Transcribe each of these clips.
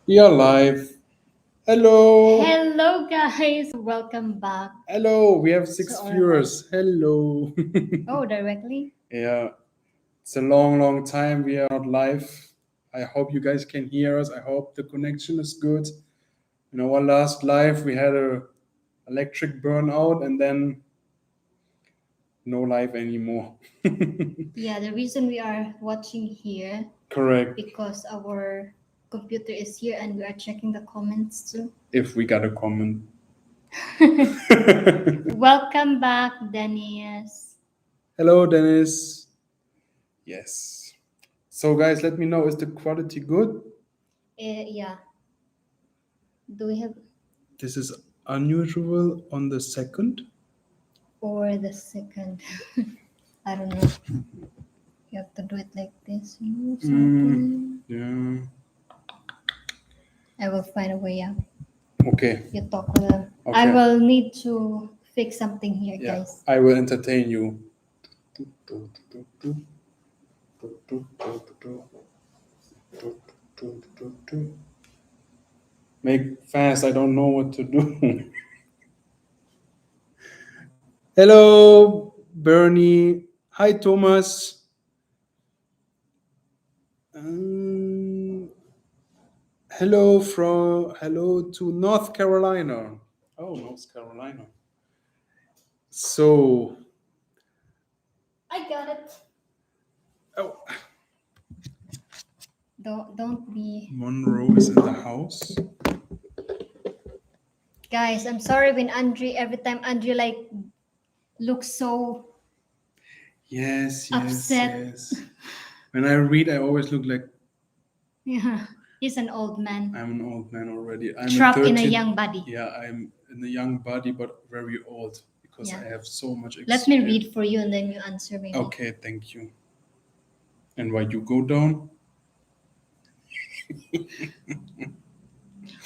We are live. Hello. Hello, guys. Welcome back Hello. We have to six our live. viewers. Hello. Oh, directly? Yeah, it's a long time we are not live. I hope you guys can hear us. I hope the connection is good. In our last live, we had a electric burnout and then no live anymore. Yeah, the reason we are watching here Correct. because our computer is here and we are checking the comments too. If we got a comment. Welcome back, Dennis. Hello, Dennis. Yes. So, guys, let me know, is the quality good? Yeah. Do we have This is unusual on the second. or the second? I don't know. You have to do it like this. Something. Yeah. I will find a way out. Okay. You talk with them. I Okay. will need to fix something here, Yeah. guys. I will entertain you. Make fast. I don't know what to do. Hello, Bernie. Hi, Thomas. Um, hello to North Carolina. Oh, North Carolina. So, I got it. oh, Don't be Monroe is in the house. guys. I'm sorry when Andre every time Andre like looks so Yes, upset. yes. When I read, I always look like Yeah, he's an old man I'm an old man already. I'm a trapped in a 13. young body. Yeah, I'm in a young body, but very old because Yeah. I have so much Let me experience. read for you and then you answer me. Okay, thank you. And why you go down?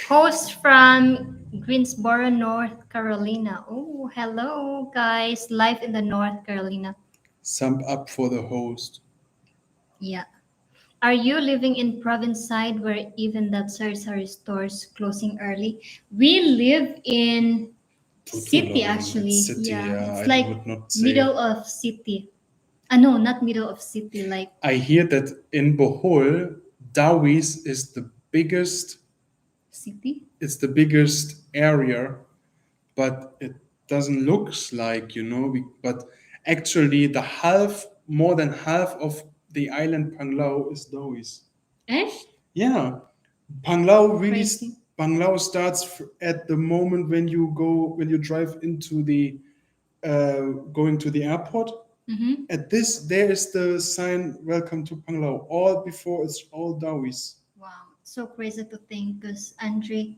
Host from Greensboro, North Carolina. Oh, hello guys, live in the North Carolina. Sum up for the host. Yeah. Are you living in province side where even that Sari stores closing early? We live in city Tutulan. It's actually. city. Yeah, Yeah, it's I like would not say. middle of city. No, not middle of city. Like I hear that in Bohol, Dawis is the biggest. city. It's the biggest area, but it doesn't looks like, but actually more than half of the island Panglao is Dawis. Echt? Yeah, Panglao really Crazy. Panglao starts at the moment when you drive into the going to the airport. Mm-hmm. At this, there is the sign "Welcome to Panglao." All before it's all Dawis. Wow, so crazy to think because Andre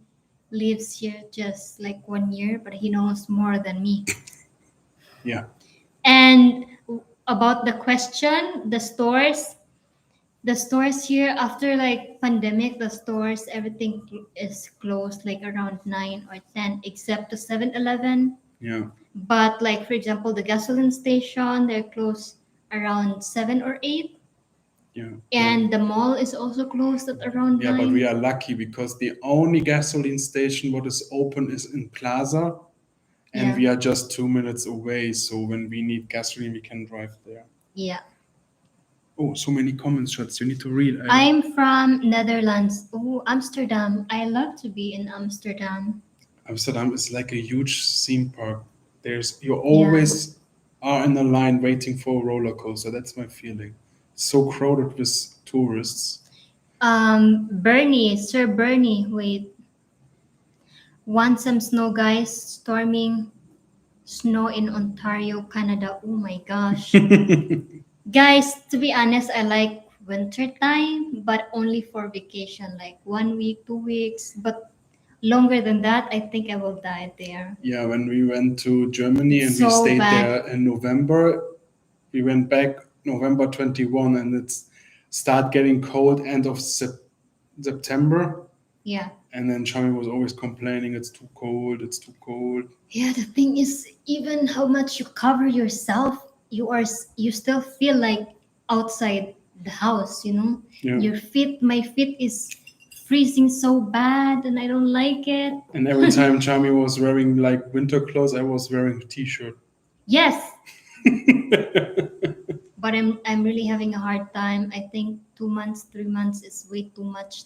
lives here just like 1 year, but he knows more than me. Yeah, And about the question, the stores here after like pandemic, the stores everything is closed like around 9 or 10, except the 7-Eleven. yeah, But like for example, the gasoline station they're closed around 7 or 8, yeah. and the mall is also closed at around Yeah, but we 9. are lucky because the only gasoline station what is open is in Plaza, and Yeah, we are just 2 minutes away. So when we need gasoline, we can drive there. yeah. Oh, so many comments, shots. You need to read. I'm from Netherlands. Oh, Amsterdam. I love to be in Amsterdam. Amsterdam is like a huge theme park. You Yeah. always are in a line waiting for a roller coaster. That's my feeling. So crowded with tourists. Bernie, Sir Bernie. Wait, want some snow, guys? Storming snow in Ontario, Canada. Oh my gosh. Guys, to be honest, I like winter time, but only for vacation, like 1 week, 2 weeks. But longer than that, I think I will die there. Yeah, when we went to Germany and we So stayed bad. there in November, we went back November 21 and it's start getting cold end of September. Yeah. And then Chami was always complaining, it's too cold, it's too cold. Yeah, the thing is, even how much you cover yourself, you still feel like outside the house. Yeah. Your feet, my feet is freezing so bad and I don't like it. And every time Chami was wearing like winter clothes, I was wearing a t-shirt. Yes, but I'm really having a hard time. I think 2 months, 3 months is way too much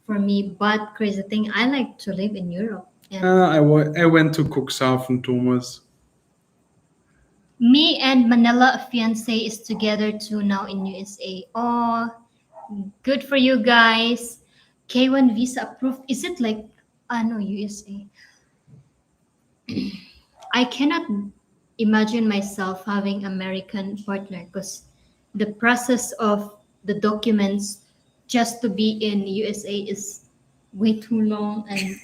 for me. But crazy thing, I like to live in Europe. And I went to Cuxhaven, Thomas. me and Manila, a fiance, is together too now in USA. Oh, good for you guys. K1 visa approved. Is it like, no, USA? I cannot imagine myself having American partner because the process of the documents just to be in USA is way too long and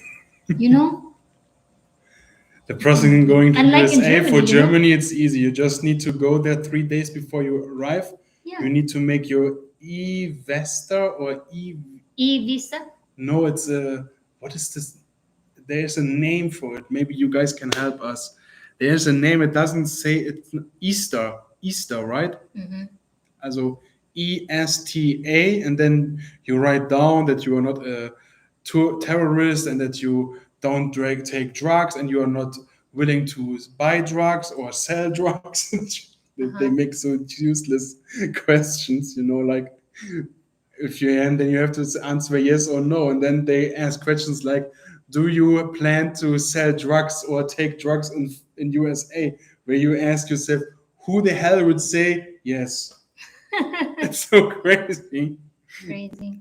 you know The process in going to unlike in USA, for Germany, Germany, it's easy. You just need to go there 3 days before you arrive. yeah, You need to make your e-Vesta or e. e-visa. No, it's a. What is this? There's a name for it. Maybe you guys can help us. There's a name. It doesn't say it's Easter. Easter, right? Mm-hmm. Also ESTA, and then you write down that you are not a terrorist and that you don't take drugs and you are not willing to buy drugs or sell drugs. They Uh-huh. make so useless questions, like if you and then you have to answer yes or no, and then they ask questions like, "Do you plan to sell drugs or take drugs in USA?" Where you ask yourself, "Who the hell would say yes?" It's so crazy. Crazy.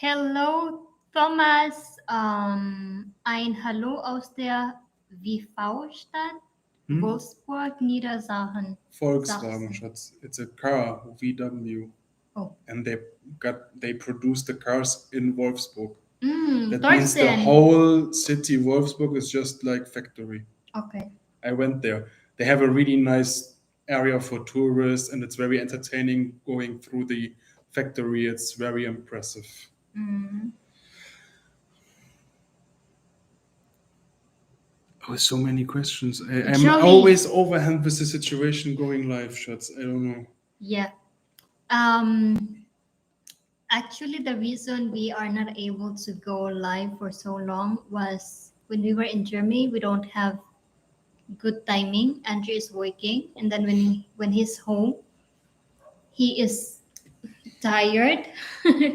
Hello, Thomas. Ein Hallo aus der VV-Stadt Hmm? Wolfsburg, Niedersachsen. Volkswagen, Sachsen. Schatz. It's a car, VW, Oh. and they produce the cars in Wolfsburg. That means the Thorsten. whole city Wolfsburg is just like factory. Okay. I went there. They have a really nice area for tourists, and it's very entertaining going through the factory. It's very impressive. Mm. Oh, so many questions. I'm Joey. always overwhelmed with the situation going live, Schatz. I don't know. Yeah. Um. Actually, the reason we are not able to go live for so long was when we were in Germany. We don't have good timing. Andrew is working, and then when he's home, he is tired.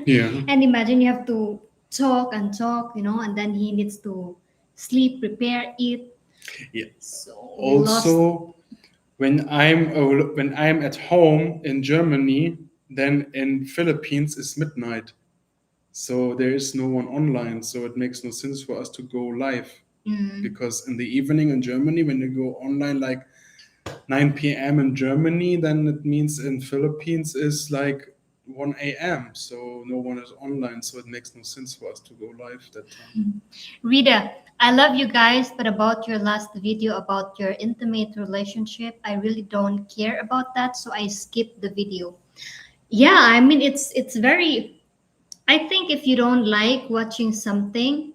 Yeah. And imagine you have to talk and talk, and then he needs to sleep, prepare, eat. Yeah. So we lost. Also, when I'm at home in Germany, then in Philippines it's midnight, so there is no one online. So it makes no sense for us to go live Mm, because in the evening in Germany, when you go online like 9 p.m. in Germany, then it means in Philippines is like 1 a.m. So no one is online. So it makes no sense for us to go live that time. Rita, I love you guys, but about your last video about your intimate relationship, I really don't care about that, so I skipped the video. Yeah, I mean it's very. I think if you don't like watching something,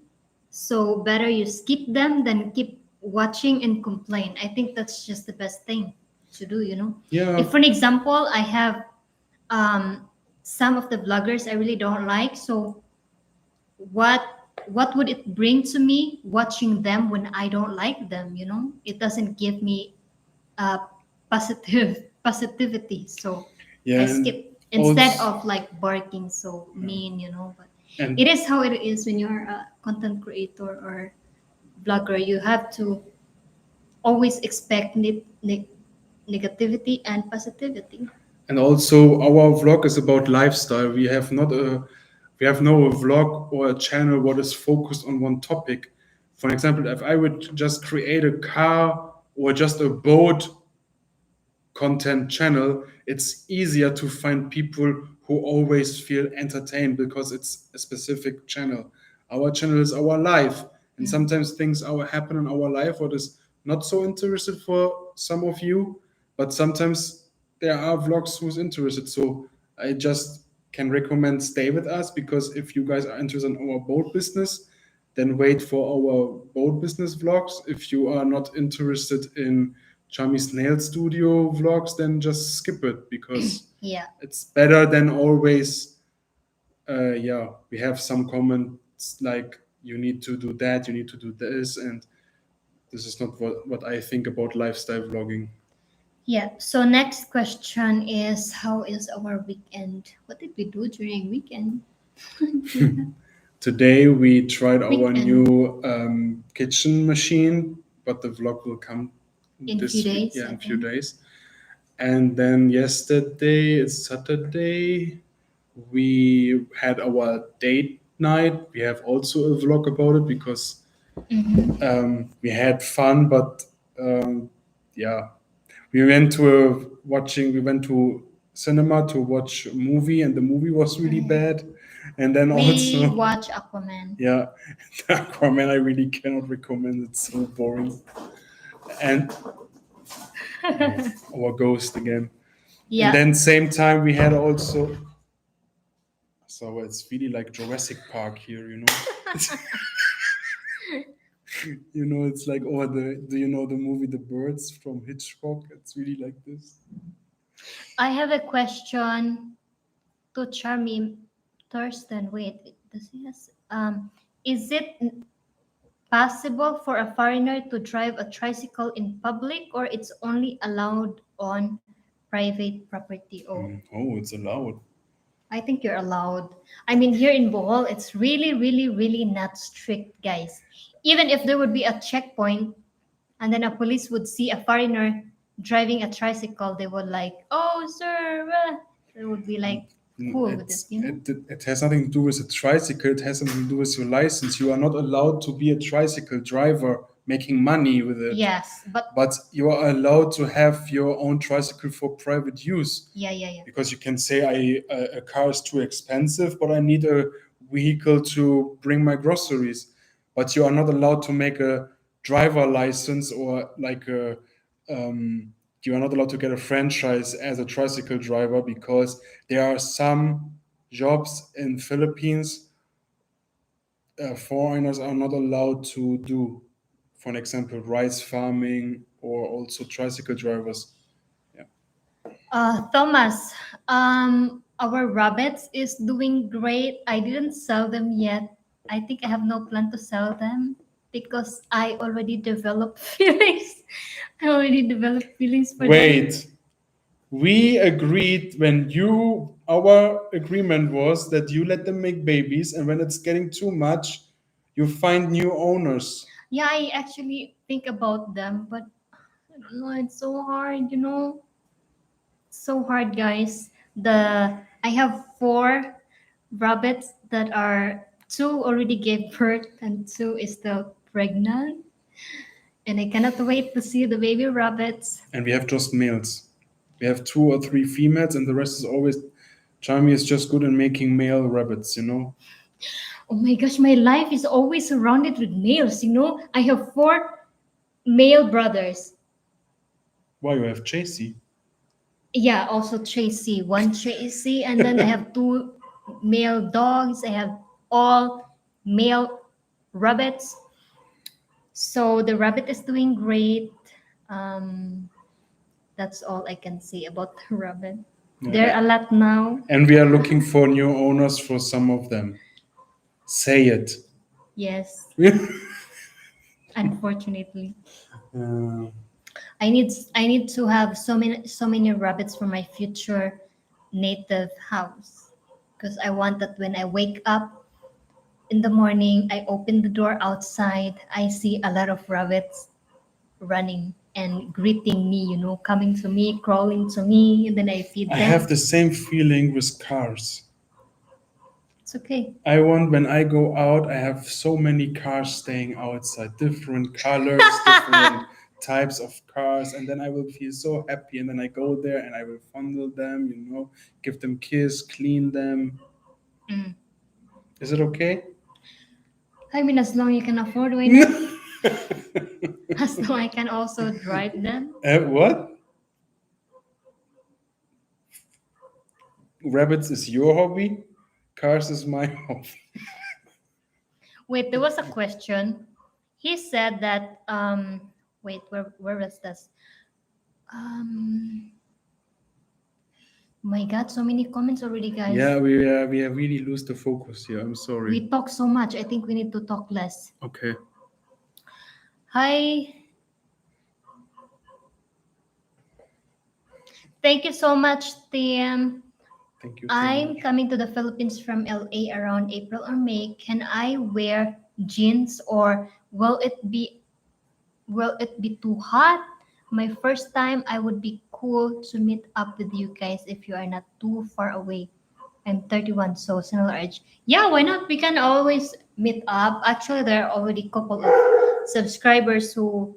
so better you skip them than keep watching and complain. I think that's just the best thing to do. Yeah, If, for an example, I have some of the vloggers I really don't like, so what what would it bring to me watching them when I don't like them? It doesn't give me uh, positivity, so yeah, I and skip instead also, of like barking so yeah. mean. But it And is how it is when you're a content creator or blogger. You have to always expect negativity and positivity. and also our vlog is about lifestyle. We have no vlog or a channel what is focused on one topic. For example, if I would just create a car or just a boat content channel, it's easier to find people who always feel entertained because it's a specific channel. Our channel is our life, and Mm. sometimes things happen in our life what is not so interested for some of you, but sometimes there are vlogs who's interested. So I just can recommend stay with us because if you guys are interested in our boat business, then wait for our boat business vlogs. If you are not interested in Chami's nail studio vlogs, then just skip it because Yeah. it's better than always yeah, we have some comments like you need to do that, you need to do this, and this is not what I think about lifestyle vlogging. Yeah. So next question is, how is our weekend? What did we do during weekend? Today we tried our Weekend new kitchen machine, but the vlog will come in few this week, days, yeah, I in a few think. days. And then yesterday, it's Saturday, we had our date night. We have also a vlog about it because Mm-hmm. we had fun, but yeah, we went to we went to cinema to watch a movie, and the movie was really bad. And then We also, watch Aquaman. yeah, Aquaman, I really cannot recommend. It's so boring. And our ghost again. And Yeah. then same time we had also, so it's really like Jurassic Park here, you know. You know, it's like, oh, the do you know the movie The Birds from Hitchcock? It's really like this. I have a question to Charmy Thurston. Wait, does he has is it possible for a foreigner to drive a tricycle in public, or it's only allowed on private property? Oh, Oh, it's allowed. I think you're allowed. I mean, here in Bohol, it's really, really, really not strict, guys. Even if there would be a checkpoint and then a police would see a foreigner driving a tricycle, they would like, oh, sir, they would be like cool with it, you know? It has nothing to do with a tricycle. It has something to do with your license. You are not allowed to be a tricycle driver making money with it. Yes, but But you are allowed to have your own tricycle for private use. yeah, yeah, yeah. Because you can say a car is too expensive, but I need a vehicle to bring my groceries. But you are not allowed to make a driver license or like a you are not allowed to get a franchise as a tricycle driver because there are some jobs in Philippines foreigners are not allowed to do. For an example, rice farming or also tricycle drivers. Yeah. Thomas, our rabbits is doing great. I didn't sell them yet. I think I have no plan to sell them because I already developed feelings. I already developed feelings for them. Wait, we agreed when our agreement was that you let them make babies, and when it's getting too much, you find new owners. Yeah, I actually think about them, but I don't know, it's so hard, you know. So hard, guys. I have four rabbits that are two already gave birth and two is still pregnant, and I cannot wait to see the baby rabbits. And we have just males. We have two or three females, and the rest is always. Charmy is just good in making male rabbits, you know? Oh my gosh, my life is always surrounded with males. You know, I have four male brothers. Why you have JC? Yeah, also Tracy, one Tracy, and then I have two male dogs. I have all male rabbits. So the rabbit is doing great. Um, that's all I can say about the rabbit. There are a lot now. And we are looking for new owners for some of them. Say it. Yes, uh, unfortunately. I need to have so many rabbits for my future native house because I want that when I wake up in the morning, I open the door outside, I see a lot of rabbits running and greeting me, you know, coming to me, crawling to me, and then I feed I them. have the same feeling with cars. It's okay. I want when I go out, I have so many cars staying outside, different colors, different types of cars, and then I will feel so happy. And then I go there and I will fondle them, you know, give them kiss, clean them. Mm. Is it okay? I mean, as long you can afford, why not? As long I can also drive them. What? Rabbits is your hobby? Cars is my hobby. Wait, there was a question. He said that wait, where was this? Um My God, so many comments already, guys. Yeah, we have really lose the focus here. I'm sorry. We talk so much. I think we need to talk less. Okay. Hi. Thank you so much, Tim. Thank you so I'm much. coming to the Philippines from LA around April or May. Can I wear jeans or will it be too hot? My first time I would be cool to meet up with you guys if you are not too far away. I'm 31, so similar age. Yeah, why not? We can always meet up. Actually, there are already a couple of subscribers who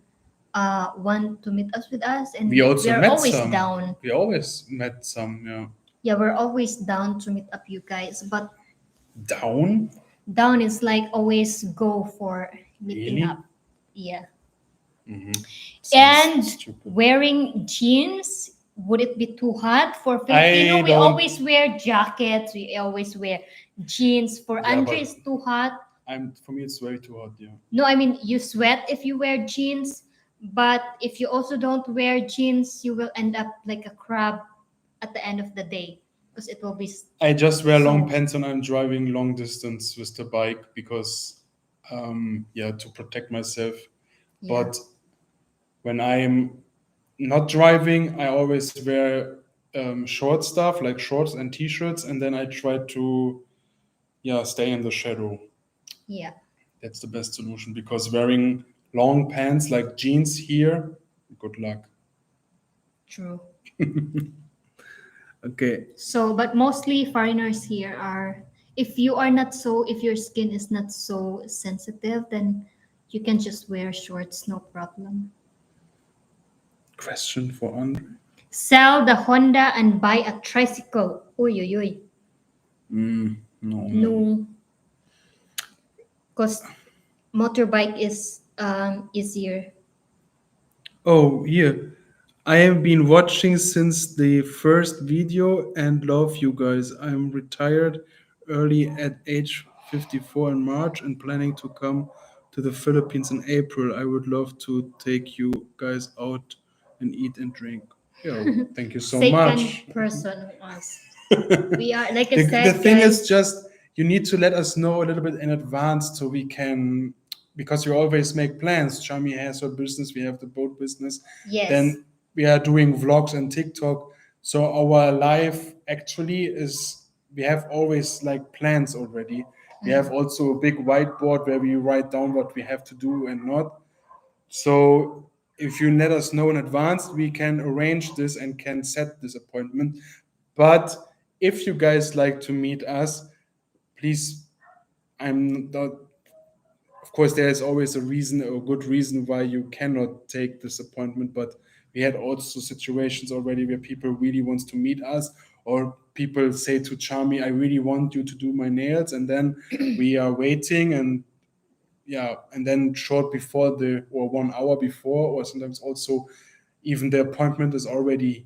want to meet us with us, and We we also are met always some. down. We always met some. Yeah. Yeah, we're always down to meet up, you guys. But Down? down is like always go for meeting Really? up. Yeah. Mm-hmm. And Sounds stupid. wearing jeans, would it be too hot for Filipino? I We don't. always wear jackets. We always wear jeans. For Yeah, Andre, but it's too hot. for me it's very too hot. Yeah. No, I mean you sweat if you wear jeans, but if you also don't wear jeans, you will end up like a crab at the end of the day because it will be I just wear long so pants when I'm driving long distance with the bike because, yeah, to protect myself. yeah. But when I'm not driving, I always wear short stuff like shorts and t-shirts, and then I try to, yeah, stay in the shadow. Yeah, That's the best solution because wearing long pants like jeans here, good luck. true. Okay. So, but mostly foreigners here are, if your skin is not so sensitive, then you can just wear shorts, no problem. Question for Andre. Sell the Honda and buy a tricycle. Oy, oy, oy. No, no. No, because motorbike is easier. Oh, here. I have been watching since the first video and love you guys. I'm retired early at age 54 in March and planning to come to the Philippines in April. I would love to take you guys out and eat and drink. Yeah, thank you so Second much. person of us. We are, like I The said, thing is guys. just you need to let us know a little bit in advance so we can, because you always make plans. Chami has her business, we have the boat business, Yes. then we are doing vlogs and TikTok. So our life actually is, we have always like plans already. We have also a big whiteboard where we write down what we have to do and not. So if you let us know in advance, we can arrange this and can set this appointment. But if you guys like to meet us, please, I'm not, of course, there is always a reason, a good reason why you cannot take this appointment. But we had also situations already where people really wants to meet us, or people say to Charmy, I really want you to do my nails. And then we are waiting, and yeah, and then short before the, or 1 hour before, or sometimes also even the appointment is already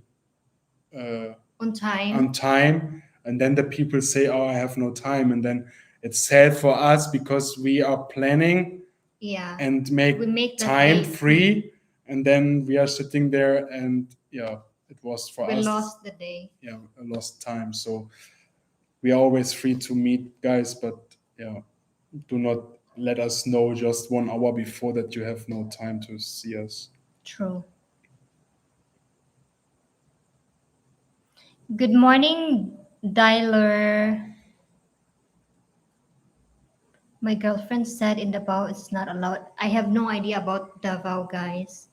uh, On time. on time, and then the people say, oh, I have no time, and then it's sad for us because we are planning Yeah. and We make make that time day. free, and then we are sitting there, and yeah, it was for We us, lost the day. yeah, a lost time. So we are always free to meet guys, but yeah, do not let us know just 1 hour before that you have no time to see us. True. Good morning, dialer. My girlfriend said in Davao it's not allowed. I have no idea about Davao, guys.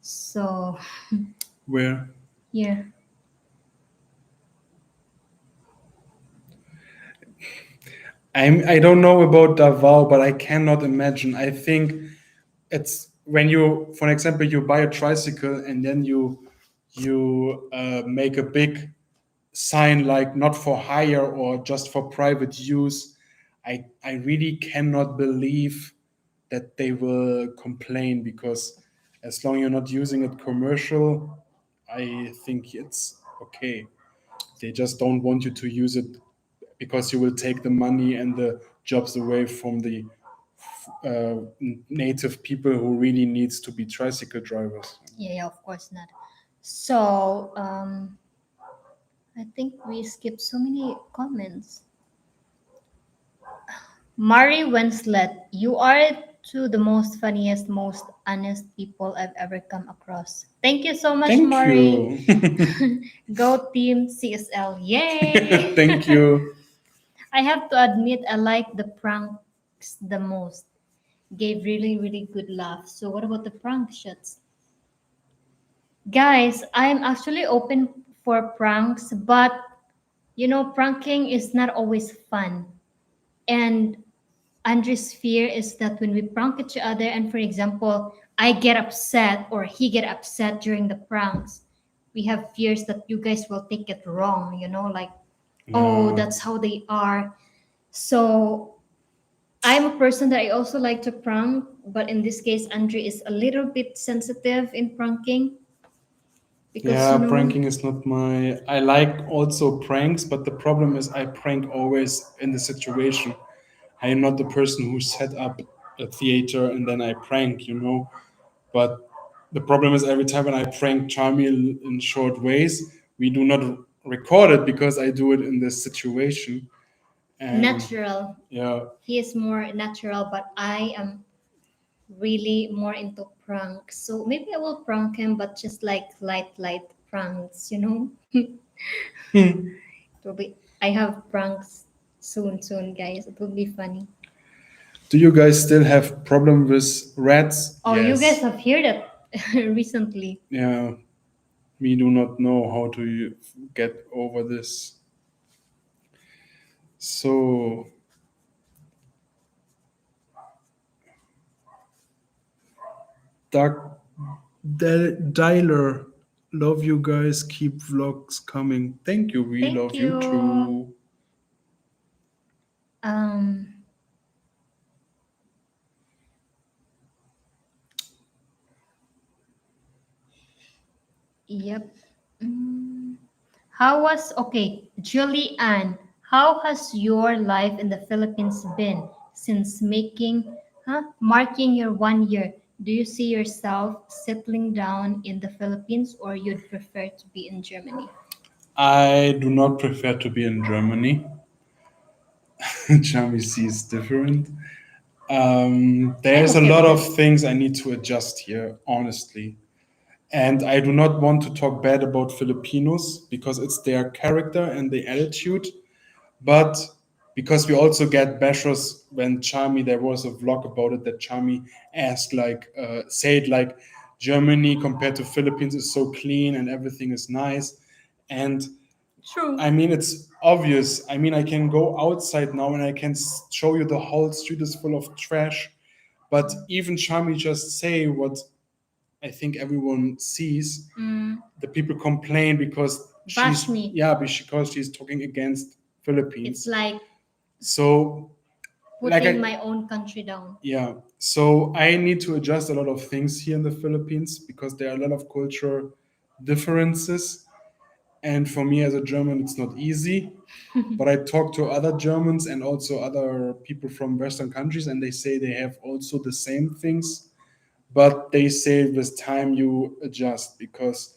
So, Where? yeah. I don't know about Davao, but I cannot imagine. I think it's when you, for example, you buy a tricycle and then you make a big sign like not for hire or just for private use. I really cannot believe that they will complain, because as long you're not using it commercial, I think it's okay. They just don't want you to use it because you will take the money and the jobs away from the uh, native people who really needs to be tricycle drivers. Yeah, yeah, of course not. So, I think we skipped so many comments. Mari Winslet, you are to the most funniest, most honest people I've ever come across. Thank you so much, Thank Mari. you. Go team CSL. Yay! Thank you. I have to admit I like the pranks the most. Gave really, really good laughs. So what about the prank shots? Guys, I'm actually open for pranks, but pranking is not always fun. And Andrew's fear is that when we prank each other, and for example, I get upset or he get upset during the pranks, we have fears that you guys will take it wrong, like, oh, Yeah. that's how they are. So I'm a person that I also like to prank, but in this case, Andre is a little bit sensitive in pranking because, Yeah, pranking is not my. I like also pranks, but the problem is I prank always in the situation. I am not the person who set up a theater and then I prank. But the problem is every time when I prank Charmy in short ways, we do not record it because I do it in this situation. And natural. yeah, He is more natural, but I am really more into pranks. So maybe I will prank him, but just like light pranks. It will be. I have pranks soon, guys. It will be funny. do you guys still have problem with rats? Oh, you guys Yes. have heard it recently. Yeah, we do not know how to get over this. So, Doug Dialer, love you guys. Keep vlogs coming. Thank you. We Thank love you you. too. Um. Yep. Mm. How was Julie Ann? How has your life in the Philippines been since marking your 1 year? Do you see yourself settling down in the Philippines or you'd prefer to be in Germany? I do not prefer to be in Germany. Germany is different. I'm There's a okay lot with of it. things I need to adjust here, honestly. And I do not want to talk bad about Filipinos because it's their character and the attitude. But because we also get bashers when Charmy, there was a vlog about it that Charmy asked, like, said, like, Germany compared to Philippines is so clean and everything is nice. And True. I mean, it's obvious. I mean, I can go outside now and I can show you the whole street is full of trash. But even Charmy just say what I think everyone sees. Mm, The people complain because bash me. because she's talking against It's Philippines. like So like putting I my own country down. yeah, so I need to adjust a lot of things here in the Philippines because there are a lot of cultural differences. And for me as a German, it's not easy. But I talk to other Germans and also other people from Western countries, and they say they have also the same things. But they say with time you adjust because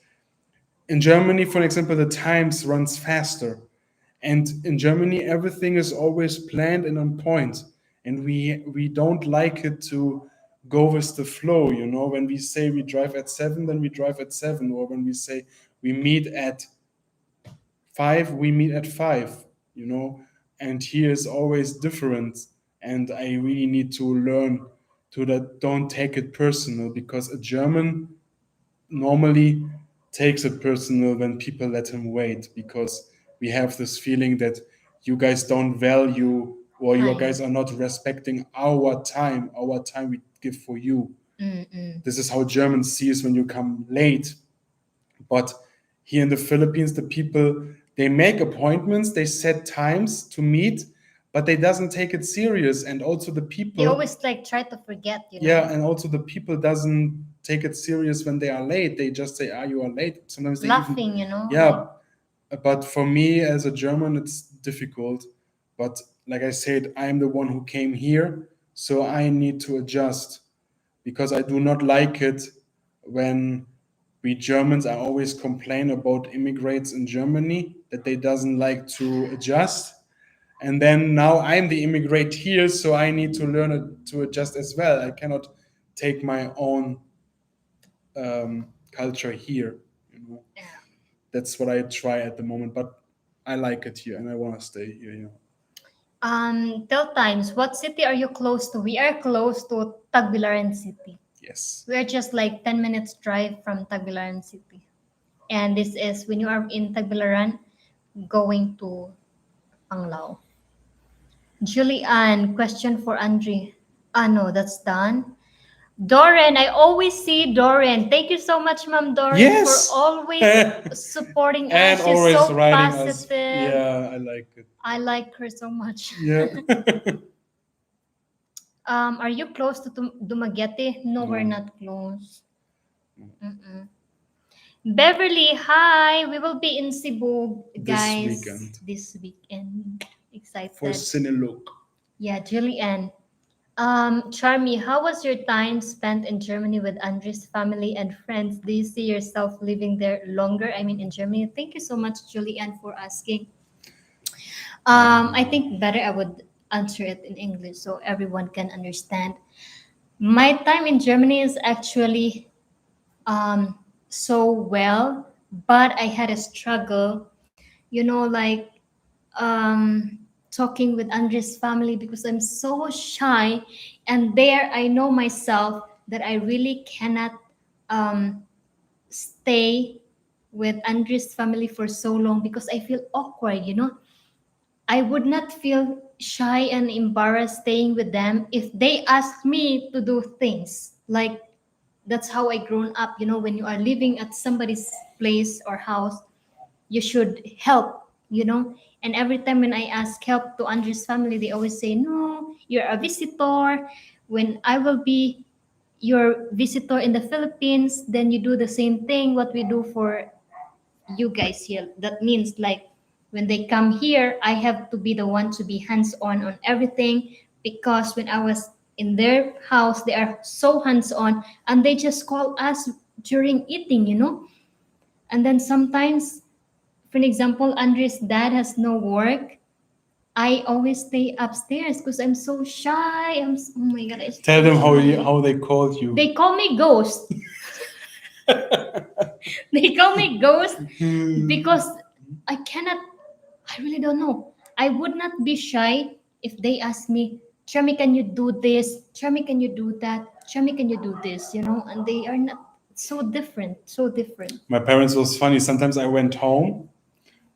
in Germany, for example, the times runs faster. And in Germany, everything is always planned and on point. And we don't like it to go with the flow. When we say we drive at 7, then we drive at 7. Or when we say we meet at 5, we meet at 5. And here is always different. And I really need to learn to that don't take it personal because a German normally takes it personal when people let him wait because we have this feeling that you guys don't value or you Time. guys are not respecting our time we give for you. Mm-mm. This is how Germans see us when you come late. But here in the Philippines, the people they make appointments, they set times to meet, but they doesn't take it serious. And also the They people always like try to forget. yeah, and also the people doesn't take it serious when they are late. They just say, "Ah, you are late." Sometimes they even, Laughing. Like yeah. But for me as a German, it's difficult. But like I said, I am the one who came here, so I need to adjust because I do not like it when we Germans, I always complain about immigrants in Germany that they doesn't like to adjust. And then now I'm the immigrant here, so I need to learn to adjust as well. I cannot take my own culture here. You know, Yeah. that's what I try at the moment. But I like it here, and I want to stay here. You know. Tell times, what city are you close to? We are close to Tagbilaran City. Yes. We are just like 10 minutes drive from Tagbilaran City. And this is when you are in Tagbilaran going to Panglao. Julianne, question for Andre. Ah, no, that's done. Doran, I always see Doran. Thank you so much, Ma'am Doran, for Yes. always supporting And us. She's always so writing us. positive. Yeah, I like it. I like her so much. Yeah. Are you close to Dumaguete? No, we're No. not close. No. Mm-mm. Beverly, hi. We will be in Cebu, This guys, weekend this weekend. for Excited. Cinelook. Yeah, Julianne. Charmy, how was your time spent in Germany with Andres' family and friends? Do you see yourself living there longer? I mean, in Germany. Thank you so much, Julianne, for asking. I think better I would answer it in English so everyone can understand. My time in Germany is actually so well, but I had a struggle, like talking with Andres' family because I'm so shy, and there I know myself that I really cannot um, stay with Andres' family for so long because I feel awkward. I would not feel shy and embarrassed staying with them if they ask me to do things. Like that's how I grown up. When you are living at somebody's place or house, you should help. And every time when I ask help to Andrew's family, they always say, no, you're a visitor. When I will be your visitor in the Philippines, then you do the same thing what we do for you guys here. That means like when they come here, I have to be the one to be hands on everything because when I was in their house, they are so hands on and they just call us during eating. And then sometimes, for example, Andre's dad has no work. I always stay upstairs because I'm so shy. Oh my god, I'm Tell so them shy. how they called you. They call me ghost. They call me ghost because I cannot. I really don't know. I would not be shy if they ask me, Chami, can you do this? Chami, can you do that? Chami, can you do this? And they are not so different, so different. My parents was funny. Sometimes I went home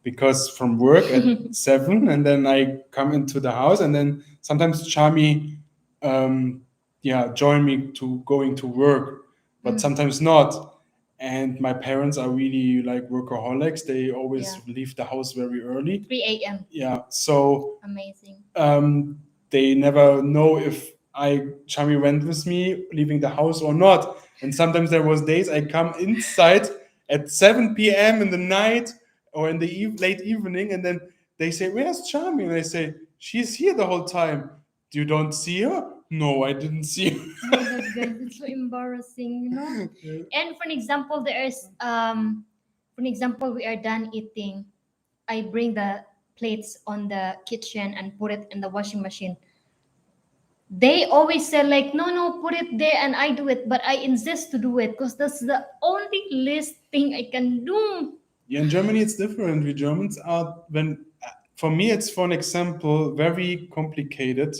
because from work at 7, and then I come into the house, and then sometimes Chami, um, yeah, join me to going to work, but sometimes not. And my parents are really like workaholics. They always Yeah. leave the house very early. 3 a.m. Yeah, so Amazing. they never know if Chami went with me leaving the house or not. And sometimes there was days I come inside at 7 p.m. in the night or in the late evening, and then they say, "Where's Chami?" And I say, "She's here the whole time." You don't see her? No, I didn't see her. Oh my god, guys, it's so embarrassing. Yeah. And for an example, for an example, we are done eating. I bring the plates on the kitchen and put it in the washing machine. They always say like, no, no, put it there, and I do it, but I insist to do it because that's the only least thing I can do. Yeah, in Germany it's different. We Germans are for me it's for an example very complicated.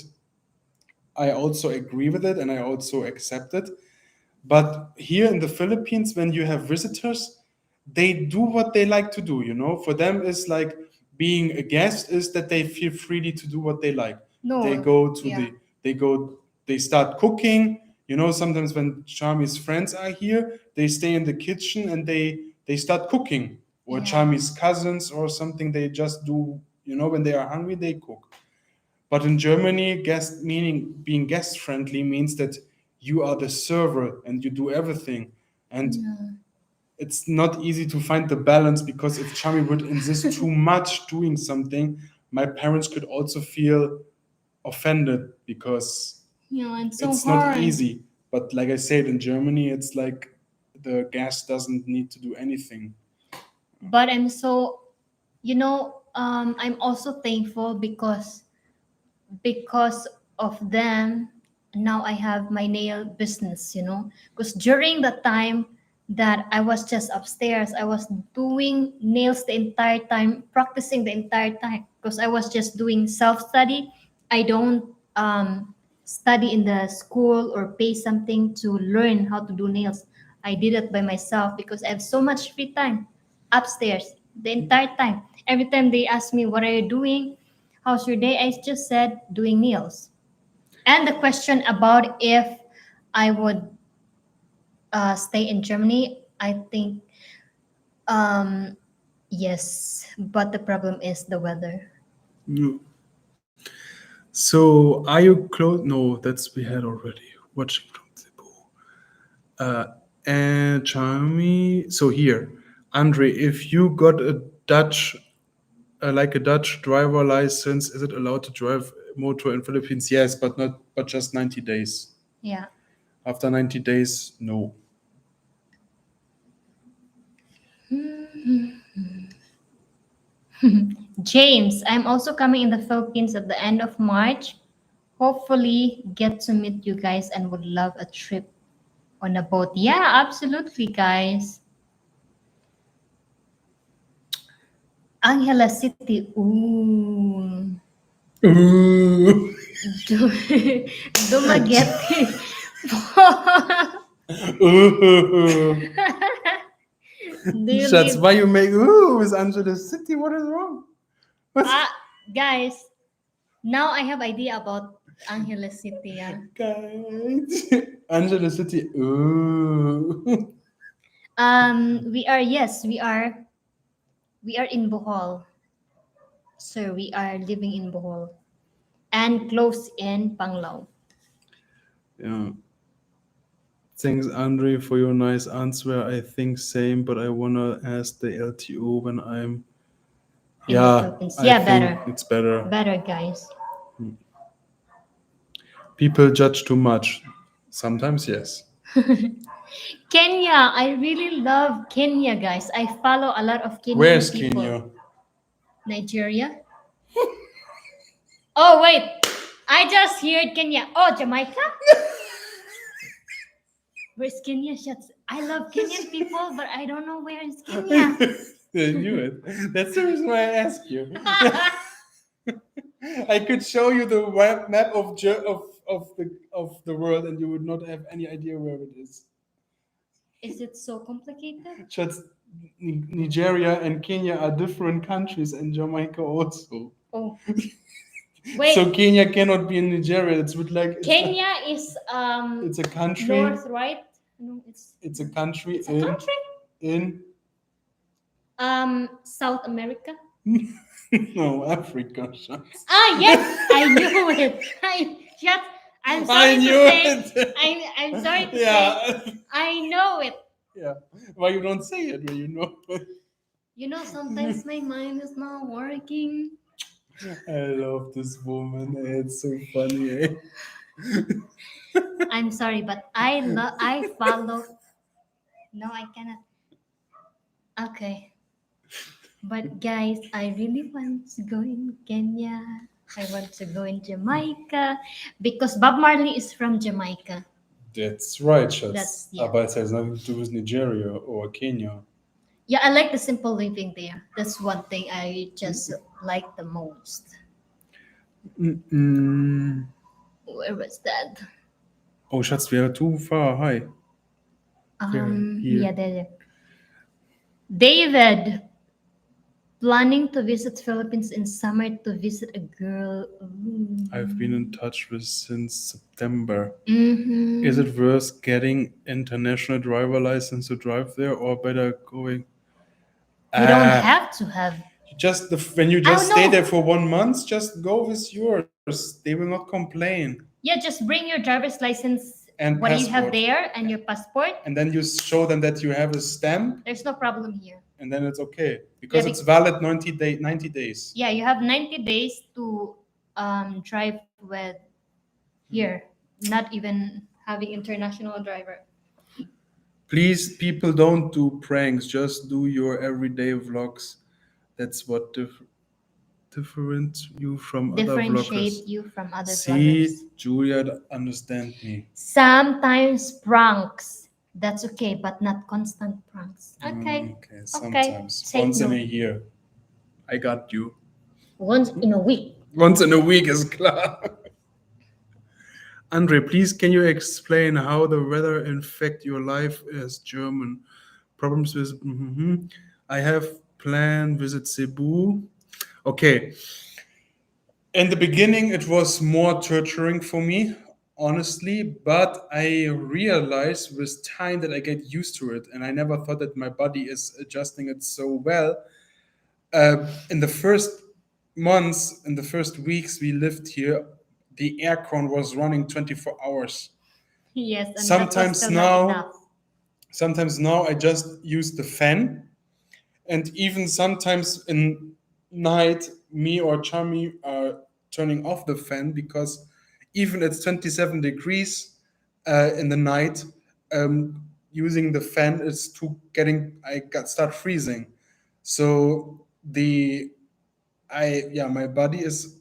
I also agree with it and I also accept it. But here in the Philippines, when you have visitors, they do what they like to do. For them, it's like being a guest is that they feel freely to do what they like. They No, go to yeah, they go, they start cooking. Sometimes when Charmy's friends are here, they stay in the kitchen and they start cooking. Or yeah, Charmy's cousins or something, they just do. When they are hungry, they cook. But in Germany, guest meaning being guest friendly means that you are the server and you do everything. And yeah. it's not easy to find the balance because if Chami would insist too much doing something, my parents could also feel offended because Yeah, it's so it's not hard. easy. But like I said, in Germany, it's like the gas doesn't need to do anything. But I'm so, I'm also thankful because of them. Now I have my nail business, because during the time that I was just upstairs, I was doing nails the entire time, practicing the entire time, because I was just doing self-study. I don't study in the school or pay something to learn how to do nails. I did it by myself because I have so much free time upstairs the entire time. Every time they ask me, what are you doing, how's your day, I just said doing nails. And the question about if I would stay in Germany, I think um, yes, but the problem is the weather. No. So are you close? No, that's we had already. Watching from Cebu. Uh, and Charmy. So here, Andre, if you got a Dutch, like a Dutch driver license, is it allowed to drive motor in Philippines? Yes, but not, but just 90 days. Yeah. After 90 days, no. James, I'm also coming in the Philippines at the end of March. Hopefully, get to meet you guys and would love a trip on a boat. Yeah, absolutely, guys. Angela City. Ooh. Ooh. Du Dumaguete. Ooh. Do you That's live? why you make ooh with Angela City. What is wrong? What's Ah, guys, now I have idea about Angeles City. Yeah. guys? Angela City. Ooh. We are, yes, we are in Bohol. Sir, we are living in Bohol and close in Panglao. Yeah. Thanks, Andre, for your nice answer. I think same, but I wanna ask the LTO when I'm. In the Yeah, Philippines. I Yeah, think better. it's better. Better, guys. People judge too much. Sometimes, yes. Kenya, I really love Kenya, guys. I follow a lot of Kenyan Where's people. Kenya? Nigeria. Oh, wait. I just heard Kenya. Oh, Jamaica? Where's Kenya? Shucks. I love Kenyan people, but I don't know where is Kenya. I knew it. That's the reason why I asked you. I could show you the map of the world, and you would not have any idea where it is. Is it so complicated? Just Nigeria and Kenya are different countries, and Jamaica also. Oh, So wait. Kenya cannot be in Nigeria. It's with like Kenya is it's a country. north, right? No, It's a country it's a country. in South America. no Africa. Shucks. Ah, yes, I knew it. Just, I'm I sorry to knew say, it. I'm sorry to say, Yeah. I know it. Yeah. Why you don't say it when you know? Sometimes my mind is not working. I love this woman. It's so funny. Eh? I'm sorry, but I follow. No, I cannot. Okay. But guys, I really want to go in Kenya. I want to go in Jamaica because Bob Marley is from Jamaica. That's right, Schatz. That's, yeah. But it has nothing to do with Nigeria or Kenya. Yeah, I like the simple living there. That's one thing I just like the most. Mm-mm. Where was that? Oh, Schatz, we are too far. Hi. Where? Yeah, Here. there. David, planning to visit Philippines in summer to visit a girl. I've been in touch with since September. Mm-hmm. Is it worth getting international driver license to drive there, or better going? You don't Ah, have to have. just when you Oh just stay no. there for 1 month, just go with yours. They will not complain. Yeah, just bring your driver's license, And what you have passport. there, and your passport. And then you show them that you have a stamp, There's no problem here. and then it's okay because Yeah, it's valid 90 days. Yeah, you have 90 days to drive with here, not even having international driver. Please, people, don't do pranks. Just do your everyday vlogs. That's what different you from other vloggers. Differentiate you from other See, vloggers. Julia, understand me. Sometimes pranks. That's okay, but not constant pranks. Okay. Okay, Okay. sometimes. Take Once in a note. year. I got you. Once in a week. Once in a week is klar. Andre, please can you explain how the weather affect your life as German? Problems with I have planned visit Cebu. Okay. In the beginning it was more torturing for me, honestly, but I realized with time that I get used to it and I never thought that my body is adjusting it so well. In the first months, in the first weeks we lived here, the aircon was running 24 hours. Yes, and that was Sometimes still not now, enough. sometimes now I just use the fan, and even sometimes in night, me or Chami are turning off the fan because even it's 27 degrees in the night, using the fan is too getting. I got start freezing, so the I yeah, my body is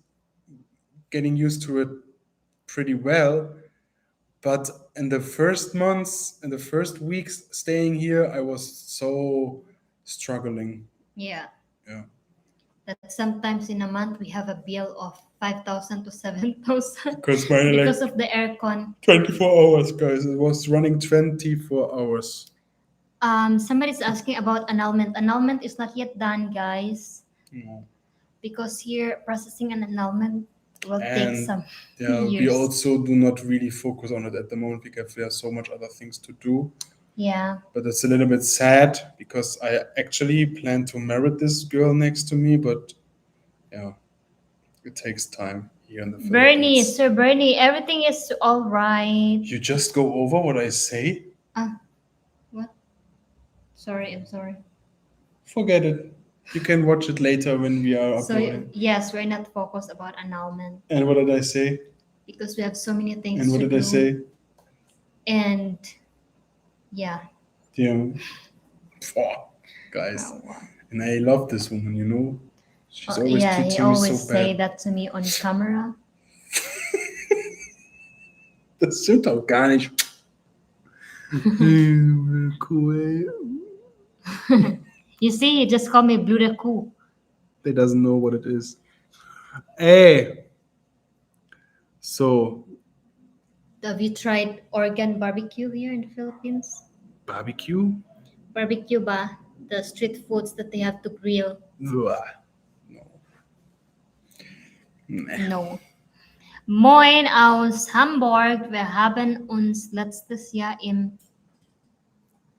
getting used to it pretty well. But in the first months, in the first weeks staying here, I was so struggling. Yeah. Yeah. That sometimes in a month we have a bill of 5,000 to 7,000 Because my because like of the aircon. 24 hours, guys. It was running 24 hours. Somebody's asking about annulment. Annulment is not yet done, guys, No. because here processing an annulment will take And some yeah, we years. also do not really focus on it at the moment because we have so much other things to do. Yeah. But it's a little bit sad because I actually plan to marry this girl next to me, but yeah, it takes time here in the Bernie, Philippines. Sir Bernie, everything is all right. You just go over what I say? Ah, what? Sorry, I'm sorry. Forget it. You can watch it later when we are So uploading. yes, we're not focused about annulment And what did I say? because we have so many things And what to did I do. say? And yeah. Yeah. Phew, guys. Oh, wow. And I love this woman, you know? She's Oh, always yeah, he treating me so always say bad. that to me on camera. Das stimmt auch gar nicht. Cool. You see, he just called me Blue Cool. They doesn't know what it is. Hey. So, Have you tried organ barbecue here in the Philippines? barbecue? Barbecue ba? The street foods that they have to grill. Ugh. No. Meh. No. Moin aus Hamburg. Wir haben uns letztes Jahr im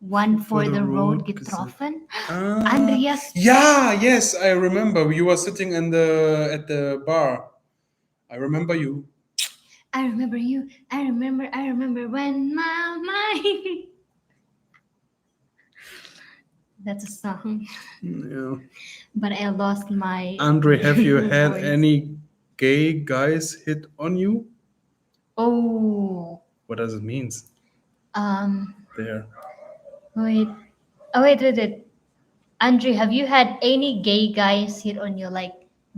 One for the Road getroffen. Andreas. Yeah, yes, I remember. You were sitting in the at the bar. I remember you. I remember you. I remember when my mind. That's a song. Yeah. But I lost my Andre, have you had voice. any gay guys hit on you? Oh. What does it mean? Um There. wait. Oh wait. Andre, have you had any gay guys hit on you? Like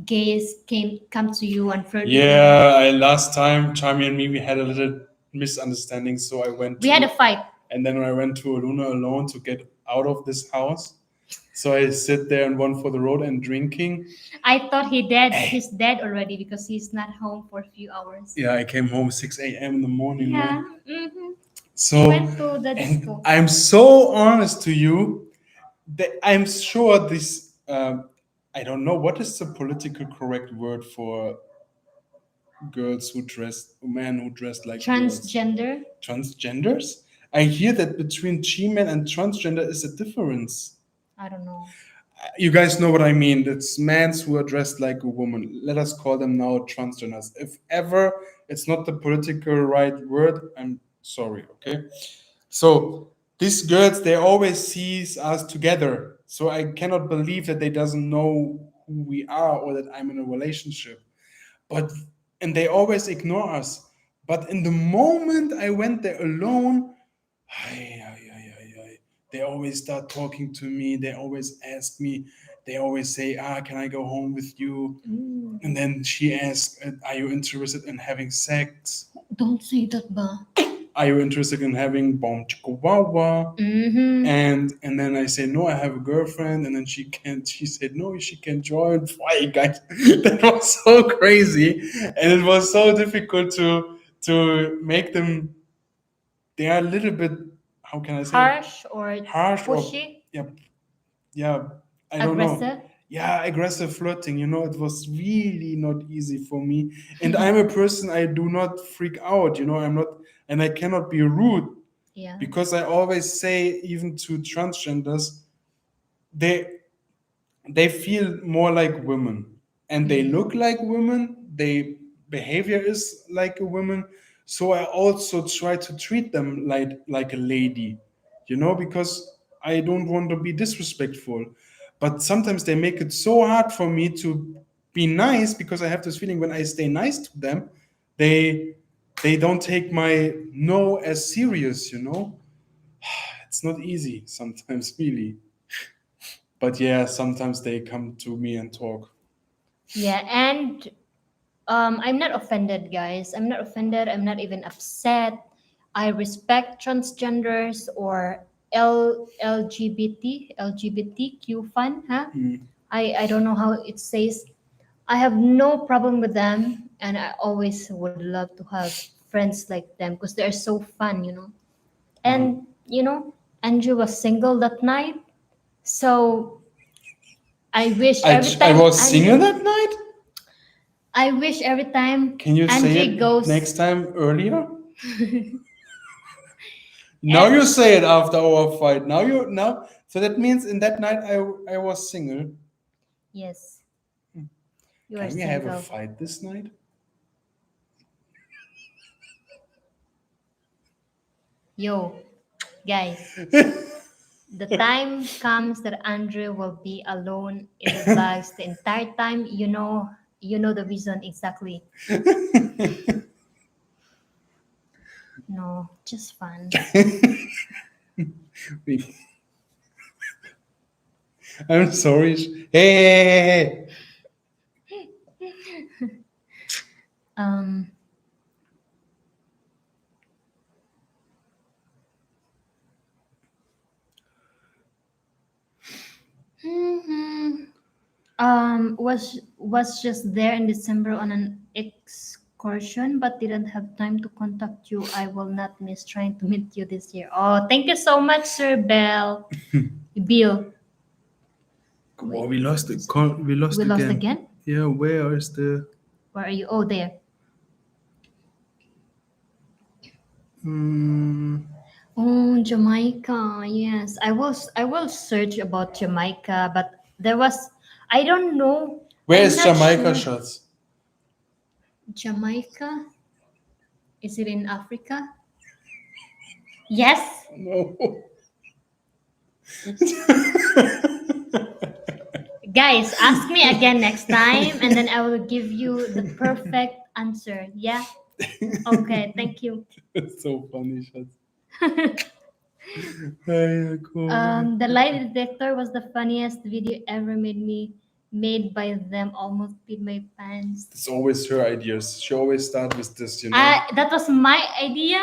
gays come to you and flirt with you? Yeah, I last time Charmy and me we had a little misunderstanding, so I went We to had a fight. and then I went to Luna alone to get out of this house. So I sit there and one for the road and drinking. I thought he's dead already because he's not home for a few hours. Yeah, I came home 6 a.m. in the morning. Yeah. Man. Mm-hmm. So Went to the and disco. I'm so honest to you that I'm sure this. I don't know what is the political correct word for girls who dress, men who dress like Transgender. girls. Transgenders. I hear that between G-men and transgender is a difference. I don't know. You guys know what I mean. It's men who are dressed like a woman. Let us call them now transgenders. If ever it's not the political right word, I'm sorry, okay? So these girls, they always sees us together. So I cannot believe that they doesn't know who we are or that I'm in a relationship. But and they always ignore us. But in the moment I went there alone, ay, ay, ay, ay, ay. They always start talking to me. They always ask me. They always say, can I go home with you? Mm. And then she asks, are you interested in having sex? Don't say that, ba. Are you interested in having bom chicka wawa? Mm-hmm. And then I say no, I have a girlfriend, and then she can't. She said no, she can join. Why, guys? That was so crazy, and it was so difficult to make them. They are a little bit. How can I say it? Harsh or Harsh or pushy, yeah, yeah. I don't know. aggressive. Yeah, aggressive flirting. It was really not easy for me. And I'm a person. I do not freak out. I'm not, and I cannot be rude Yeah. because I always say, even to transgenders, they they feel more like women and they look like women. They behavior is like a woman. So I also try to treat them like a lady, because I don't want to be disrespectful. But sometimes they make it so hard for me to be nice, because I have this feeling when I stay nice to them, they they don't take my no as serious. It's not easy sometimes, really. But yeah, sometimes they come to me and talk. Yeah, and I'm not offended, guys. I'm not offended. I'm not even upset. I respect transgenders or LGBTQ fun, huh? I don't know how it says. I have no problem with them, and I always would love to have friends like them because they're so fun. And Andrew was single that night, so I wish every I time was single Andrew, that night. I wish every time Can you say Angie it goes. next time earlier? Now ev- you say it after our fight. Now. So that means in that night I was single. yes, you are Can we have a single. fight this night? Yo, guys, the time comes that Andrew will be alone in the vlogs the entire time. You know the reason exactly. No, just fun. I'm sorry. Hey. Um, mhm. Was just there in December on an excursion, but didn't have time to contact you. I will not miss trying to meet you this year. Oh, thank you so much, Sir Bill. Wait, Wow, we lost it. We we lost lost again. again. Yeah, where is the? Where are you? Oh, there. Mm, Oh, Jamaica. Yes, I will search about Jamaica, but there was I don't know. where I'm is not Jamaica, sure. shots? Jamaica? Is it in Africa? Yes. No. Guys, ask me again next time and then I will give you the perfect answer. Yeah? Okay, thank you. It's so funny, shots. Hey, cool. The lie detector was the funniest video ever made by them. Almost peed my pants. It's always her ideas. She always start with this. That was my idea,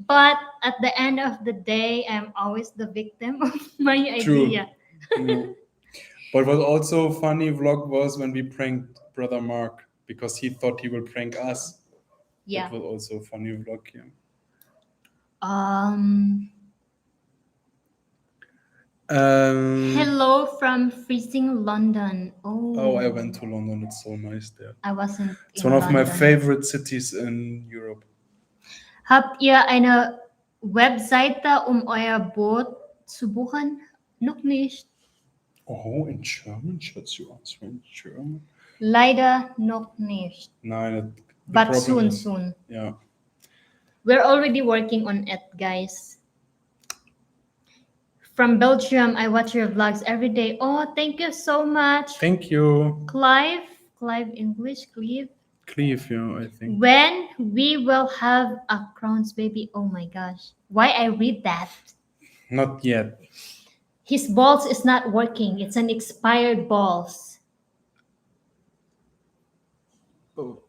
but at the end of the day, I'm always the victim of my True. idea. Yeah. But what also funny vlog was when we pranked brother Mark because he thought he will prank us. Yeah. That was also a funny vlog. Yeah. Um. Um. Hello from freezing London. Oh, I Oh, went to London. It's so nice there. I wasn't It's one in of my London. favorite cities in Europe. Habt ihr eine Webseite, euer Boot zu buchen? Noch nicht. Oh, in German? Should you answer in German? Leider noch nicht. No, the But problem soon, is, soon. yeah. We're already working on it, guys. From Belgium, I watch your vlogs every day. Oh, thank you so much. Thank you. Clive English, Clive. Cleve, yeah, I think. When we will have a crowns baby. Oh my gosh. Why I read that? Not yet. His balls is not working. It's an expired balls. Oh.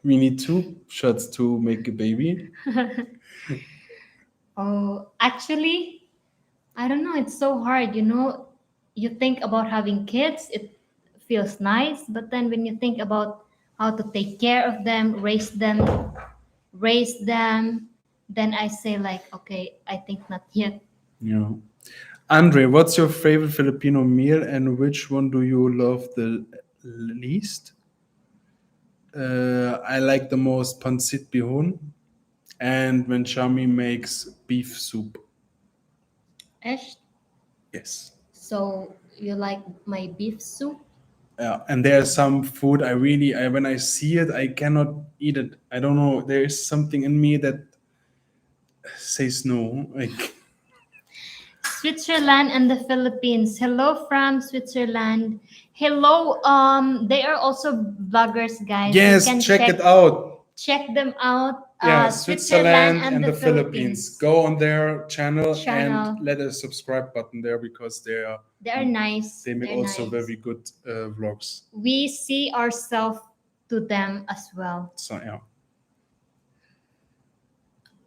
We need two shots to make a baby. Oh, actually, I don't know. It's so hard. You think about having kids, it feels nice, but then when you think about how to take care of them, raise them, then I say like, okay, I think not yet. Yeah. Andre, what's your favorite Filipino meal and which one do you love the least? I like the most pancit bihon and when Shami makes beef soup. Ash, Yes. so you like my beef soup? Yeah, and there's some food when I see it, I cannot eat it. I don't know. There is something in me that says no. Like, Switzerland and the Philippines. Hello from Switzerland. Hello. They are also bloggers, guys. You yes, can check it out. check them out. Yeah, Switzerland Switzerland and and the the Philippines. Philippines Go on their channel and channel. let a subscribe button there because They are nice. they make They're also nice. very good vlogs. We see ourselves to them as well. So yeah,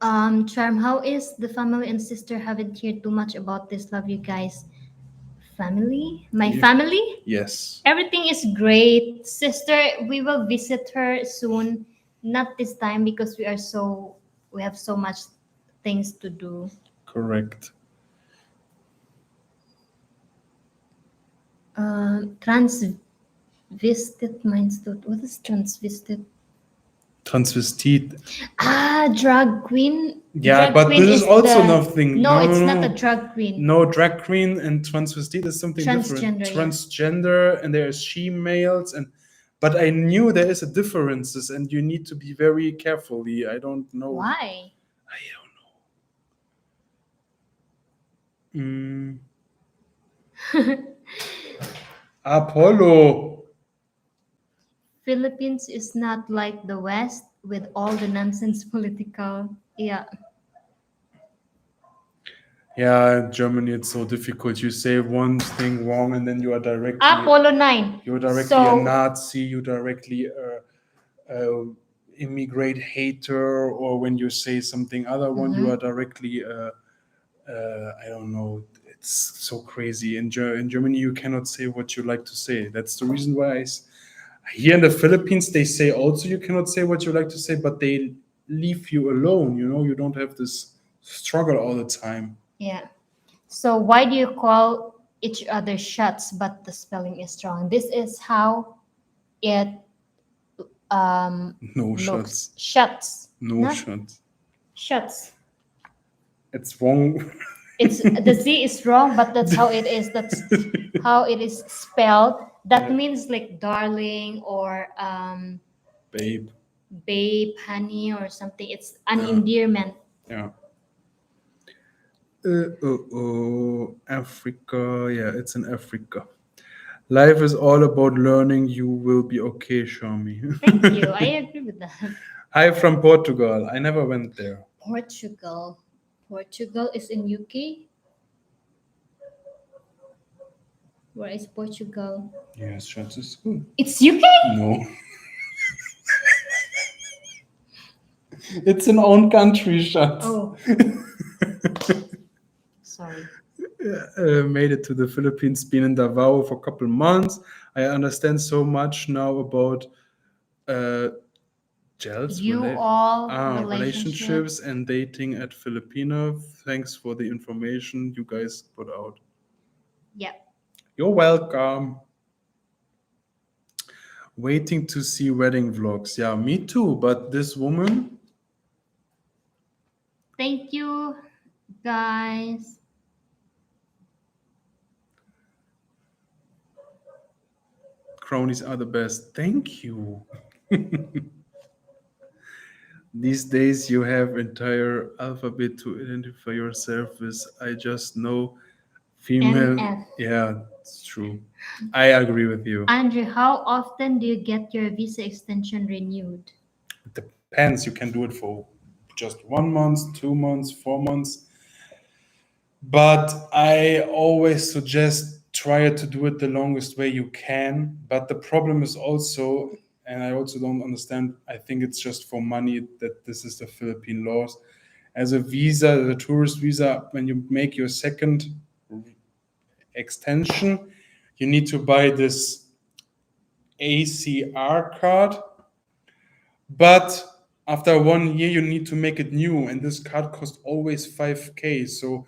Charm, how is the family and sister? Haven't heard too much about this. Love you guys. Family? My You- family? yes, Everything is great. Sister, we will visit her soon. Not this time because we have so much things to do. correct. Transvestite mindset. What is transvestite? Transvestite. Drag queen. Yeah, Drag but queen this is is also the nothing. no, No, it's no, not a no. drag queen. No, drag queen and transvestite is something different. Transgender, yeah. Transgender and there is she males and but I knew there is a differences and you need to be very carefully. I don't know. Why? I don't know. Apollo. Philippines is not like the West with all the nonsense political. Yeah. Yeah, in Germany it's so difficult. You say one thing wrong and then you are directly Apollo 9. you're directly a So, Nazi, you directly immigrate hater, or when you say something other one, you are directly I don't know. It's so crazy. In Germany, you cannot say what you like to say. That's the reason why here in the Philippines they say also you cannot say what you like to say, but they leave you alone. You know, you don't have this struggle all the time. yeah. So why do you call each other shuts but the spelling is wrong? This is how it No looks. shots. Shuts. No Not shots. shuts. It's wrong. It's the Z is wrong, but that's how it is. That's how it is spelled. That Yeah. means like darling or Babe. babe, honey, or something. It's an Yeah. endearment. Yeah. Africa. Yeah, it's in Africa. Life is all about learning. You will be okay, Shami. Thank you. I agree with that. Hi from Portugal. I never went there. Portugal. Portugal is in UK. Where is Portugal? Yes, shots is good. It's UK? No. It's an own country, shots. Oh. Sorry. Made it to the Philippines, been in Davao for a couple months. I understand so much now about gels, relationships and dating at Filipino. Thanks for the information you guys put out. Yeah. You're welcome. Waiting to see wedding vlogs. Yeah, me too. But this woman, Thank you, guys. cronies are the best. Thank you. These days you have entire alphabet to identify yourself with. I just know female. NF. Yeah, it's true. I agree with you. Andrew, how often do you get your visa extension renewed? It depends. You can do it for just 1 month, 2 months, 4 months. But I always suggest try to do it the longest way you can. But the problem is also, and I also don't understand, I think it's just for money that this is the Philippine laws. As a visa, the tourist visa, when you make your second extension, you need to buy this ACR card. But after 1 year, you need to make it new, and this card costs always 5K. So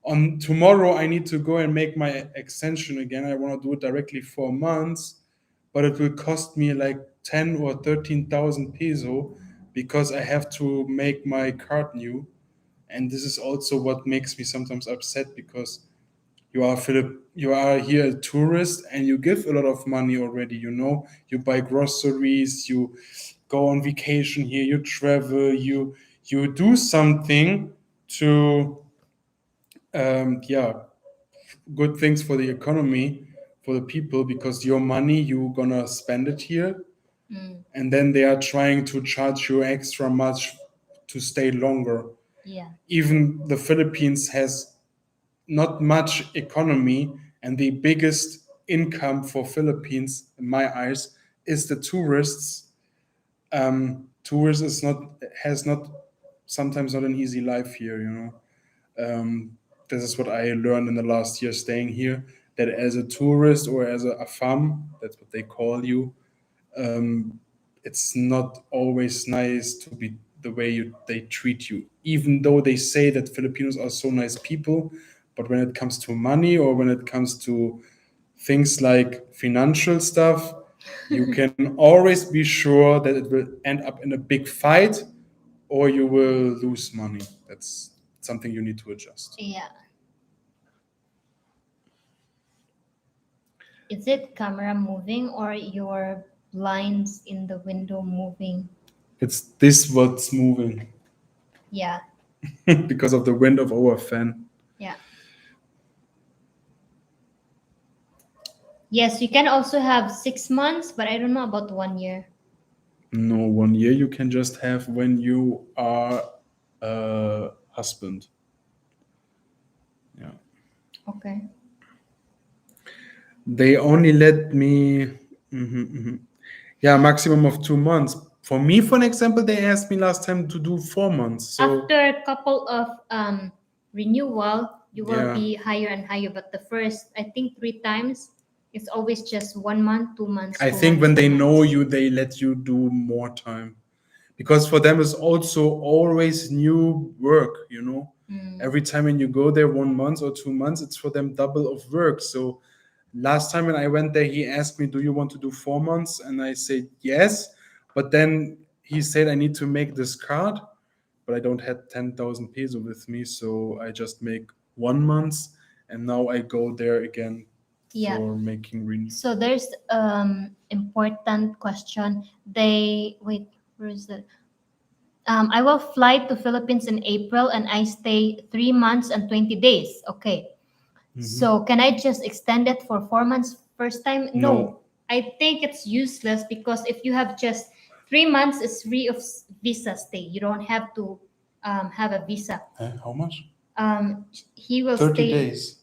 on tomorrow, I need to go and make my extension again. I want to do it directly for months, but it will cost me like 10 or 13,000 peso because I have to make my card new. And this is also what makes me sometimes upset because you are here a tourist and you give a lot of money already, you buy groceries, you go on vacation here, you travel, you do something to yeah, good things for the economy, for the people, because your money you gonna spend it here, Mm, and then they are trying to charge you extra much to stay longer. yeah. Even the Philippines has not much economy, and the biggest income for Philippines in my eyes is the tourists. Tourists is not has not sometimes not an easy life here. um, this is what I learned in the last year staying here, that as a tourist or as a fam, that's what they call you, um, it's not always nice to be the way they treat you, even though they say that Filipinos are so nice people. But when it comes to money or when it comes to things like financial stuff, you can always be sure that it will end up in a big fight or you will lose money. That's something you need to adjust. Yeah. Is it camera moving or your blinds in the window moving? It's this what's moving Yeah. because of the wind of our fan. Yeah. Yes, you can also have 6 months, but I don't know about 1 year. No, 1 year you can just have when you are a husband. Yeah. Okay. They only let me, yeah, maximum of 2 months. For me, for an example, they asked me last time to do 4 months. So, After a couple of renewal, you will yeah, be higher and higher. But the first, I think 3 times, it's always just 1 month, 2 months, I two think months, when two they know months. you, they let you do more time. Because for them it's also always new work. Mm, Every time when you go there 1 month or 2 months, it's for them double of work. So last time when I went there, he asked me, do you want to do 4 months? And I said yes, but then he said I need to make this card, but I don't have 10,000 peso with me, so I just make 1 month, and now I go there again yeah. for making renew. So there's important question. They wait. Where is it? I will fly to Philippines in April and I stay 3 months and 20 days. Okay. So can I just extend it for 4 months first time? No, No. I think it's useless because if you have just 3 months, it's free of visa stay. You don't have to have a visa. How much? Um, he will 30 stay. days.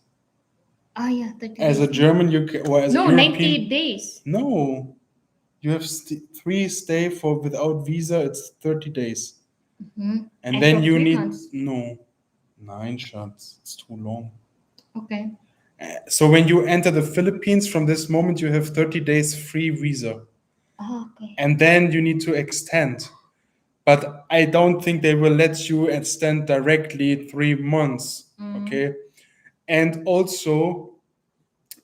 Oh yeah, 30 As a days. German, you can, or as a No, 90 European, days. no, you have three stay for without visa. It's 30 days, Hmm. and I then thought you three need months. no 9 shots. It's too long. Okay. So when you enter the Philippines, from this moment you have 30 days free visa, Oh, okay. and then you need to extend. But I don't think they will let you extend directly 3 months. Mm, Okay, and also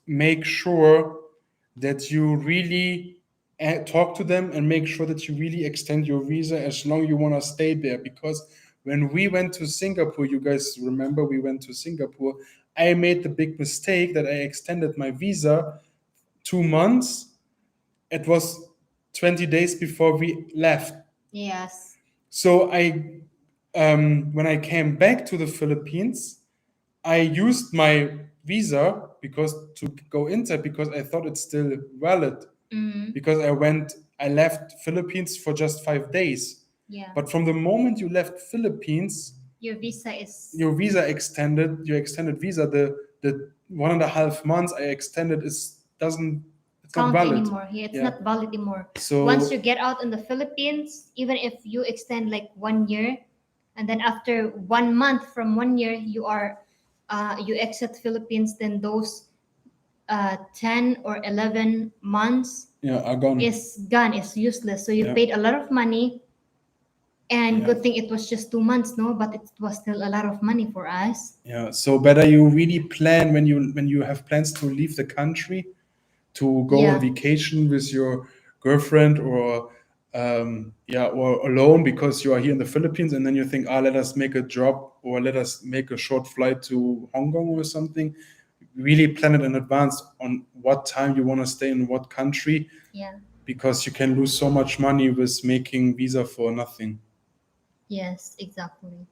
make sure that you really talk to them and make sure that you really extend your visa as long you want to stay there, because when we went to Singapore, you guys remember we went to Singapore, I made the big mistake that I extended my visa 2 months. It was 20 days before we left. yes. So when I came back to the Philippines, I used my visa because to go inside, because I thought it's still valid, Mm, because I left Philippines for just 5 days. yeah. But from the moment you left Philippines, Your visa is your visa extended, your extended visa, the 1.5 months I extended is doesn't it's not count valid. anymore. Yeah, it's Yeah. not valid anymore. Once So you get out in the Philippines, even if you extend like 1 year, and then after 1 month from 1 year, you exit Philippines, then those 10 or 11 months yeah, are gone. is gone, is useless. So you Yeah. paid a lot of money, and Yeah. good thing it was just 2 months, no, but it was still a lot of money for us. Yeah. So better you really plan when you have plans to leave the country, to go on Yeah, vacation with your girlfriend or yeah, or alone because you are here in the Philippines, and then you think, let us make a drop or let us make a short flight to Hong Kong or something. Really plan it in advance on what time you want to stay in what country, yeah, because you can lose so much money with making visa for nothing. yes, exactly.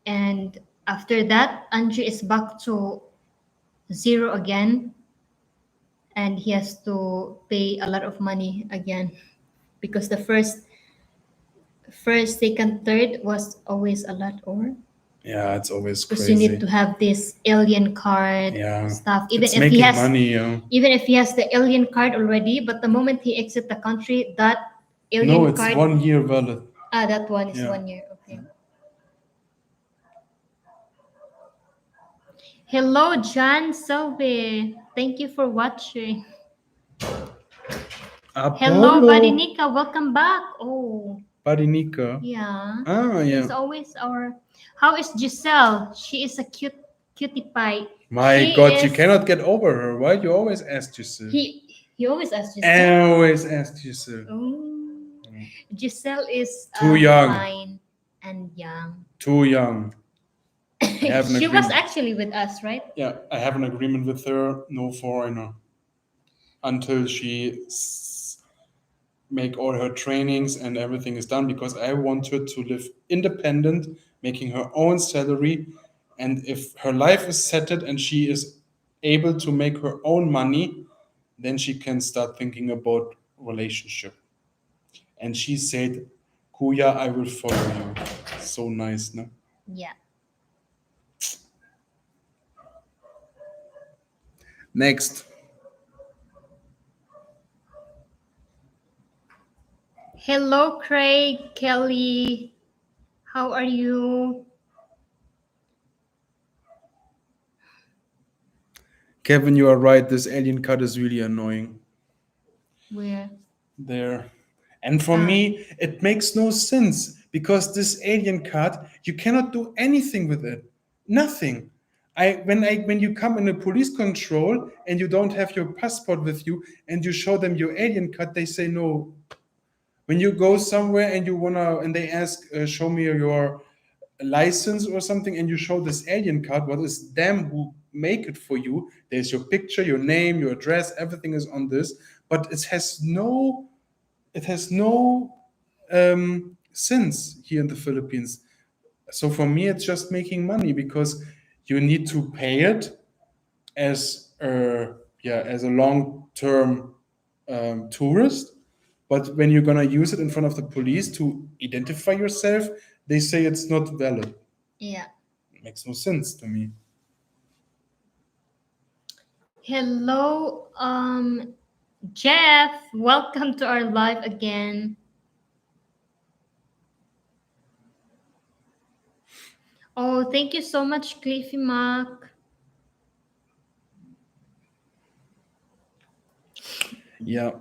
And after that, Andrew is back to zero again, and he has to pay a lot of money again because the first, second, third was always a lot, or Yeah, it's always because you need crazy. to have this alien card Yeah, stuff. Even it's if he making has, money. Yeah. even if he has the alien card already, but the moment he exit the country, that No, alien it's card, 1 year valid. that one is Yeah. 1 year. Okay. Hello, John Selby. Thank you for watching. Hello, Buddy Apollo. Nika. Welcome back. Oh, Barinika. yeah. Yeah. He's always our. How is Giselle? She is a cutie pie. My She God, you is. cannot get over her. Why you always ask Giselle? He always asks Giselle. I always ask Giselle. Oh, Giselle is Too young. fine and young. Too young. I have an She was agreement. actually with us, right? Yeah, I have an agreement with her. No foreigner until she make all her trainings and everything is done, because I want her to live independent, making her own salary. And if her life is settled and she is able to make her own money, then she can start thinking about relationship. And she said, Kuya, I will follow you. So nice, no? Yeah. Next. Hello, Craig, Kelly. How are you? Kevin, you are right. This alien cut is really annoying. Where? There. And for Ah, me, it makes no sense because this alien card, you cannot do anything with it. Nothing. When you come in a police control and you don't have your passport with you and you show them your alien card, they say no. When you go somewhere and you wanna and they ask, show me your license or something, and you show this alien card, what is them who make it for you? There's your picture, your name, your address, everything is on this, but it has no sense here in the Philippines. So for me, it's just making money because you need to pay it as a as a long term tourist. But when you're gonna use it in front of the police to identify yourself, they say it's not valid. yeah. It makes no sense to me. Hello, Jeff. Welcome to our live again. Oh, thank you so much, Cliffy Mark. Yeah.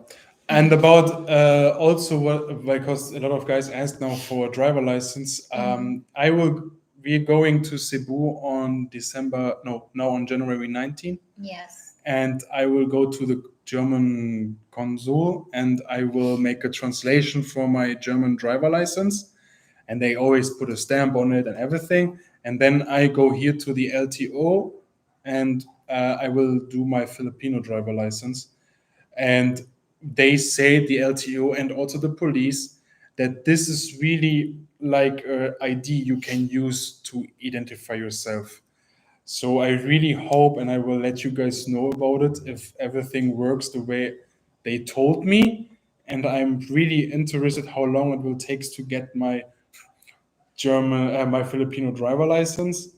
And about also what, because a lot of guys ask now for a driver license. We're going to Cebu on now on January 19th. Yes. And I will go to the German consul and I will make a translation for my German driver license. And they always put a stamp on it and everything. And then I go here to the LTO and I will do my Filipino driver license. And they say, the LTO and also the police, that this is really like a ID you can use to identify yourself. So I really hope, and I will let you guys know about it if everything works the way they told me. And I'm really interested how long it will take to get my my Filipino driver license,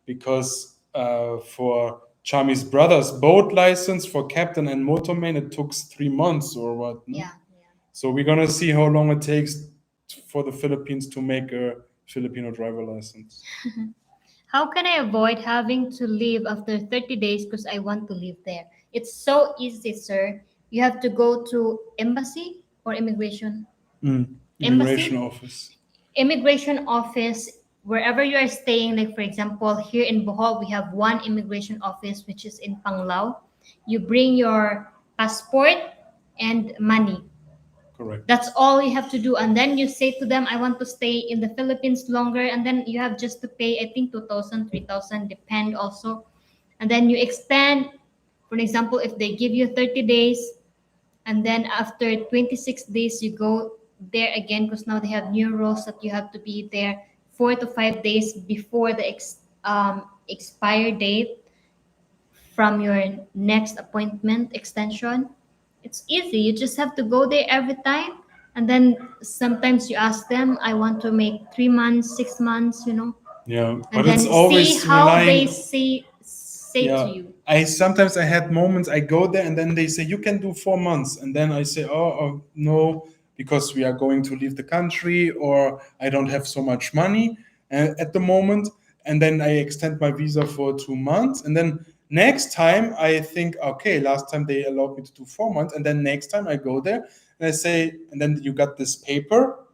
because for Chami's brother's boat license for captain and motorman it took 3 months or what. No? Yeah, So we're gonna see how long it takes for the Philippines to make a Filipino driver license. yeah. How can I avoid having to leave after 30 days because I want to live there? It's so easy, sir. You have to go to embassy or immigration. Immigration Embassy, office. immigration office, wherever you are staying. Like for example, here in Bohol, we have one immigration office which is in Panglao. You bring your passport and money. Correct. That's all you have to do. And then you say to them, I want to stay in the Philippines longer. And then you have just to pay, I think, 2,000, 3,000, depend also. And then you extend, for example, if they give you 30 days, and then after 26 days, you go there again because now they have new rules that you have to be there 4 to 5 days before the expire date from your next appointment extension. It's easy. You just have to go there every time. And then sometimes you ask them, I want to make 3 months, 6 months, Yeah, and but it's then see always how they relying. say to Yeah, you. I had moments I go there and then they say you can do 4 months, and then I say oh no, because we are going to leave the country or I don't have so much money at the moment, and then I extend my visa for 2 months, and then next time I think okay, last time they allowed me to do 4 months, and then next time I go there and I say, and then you got this paper,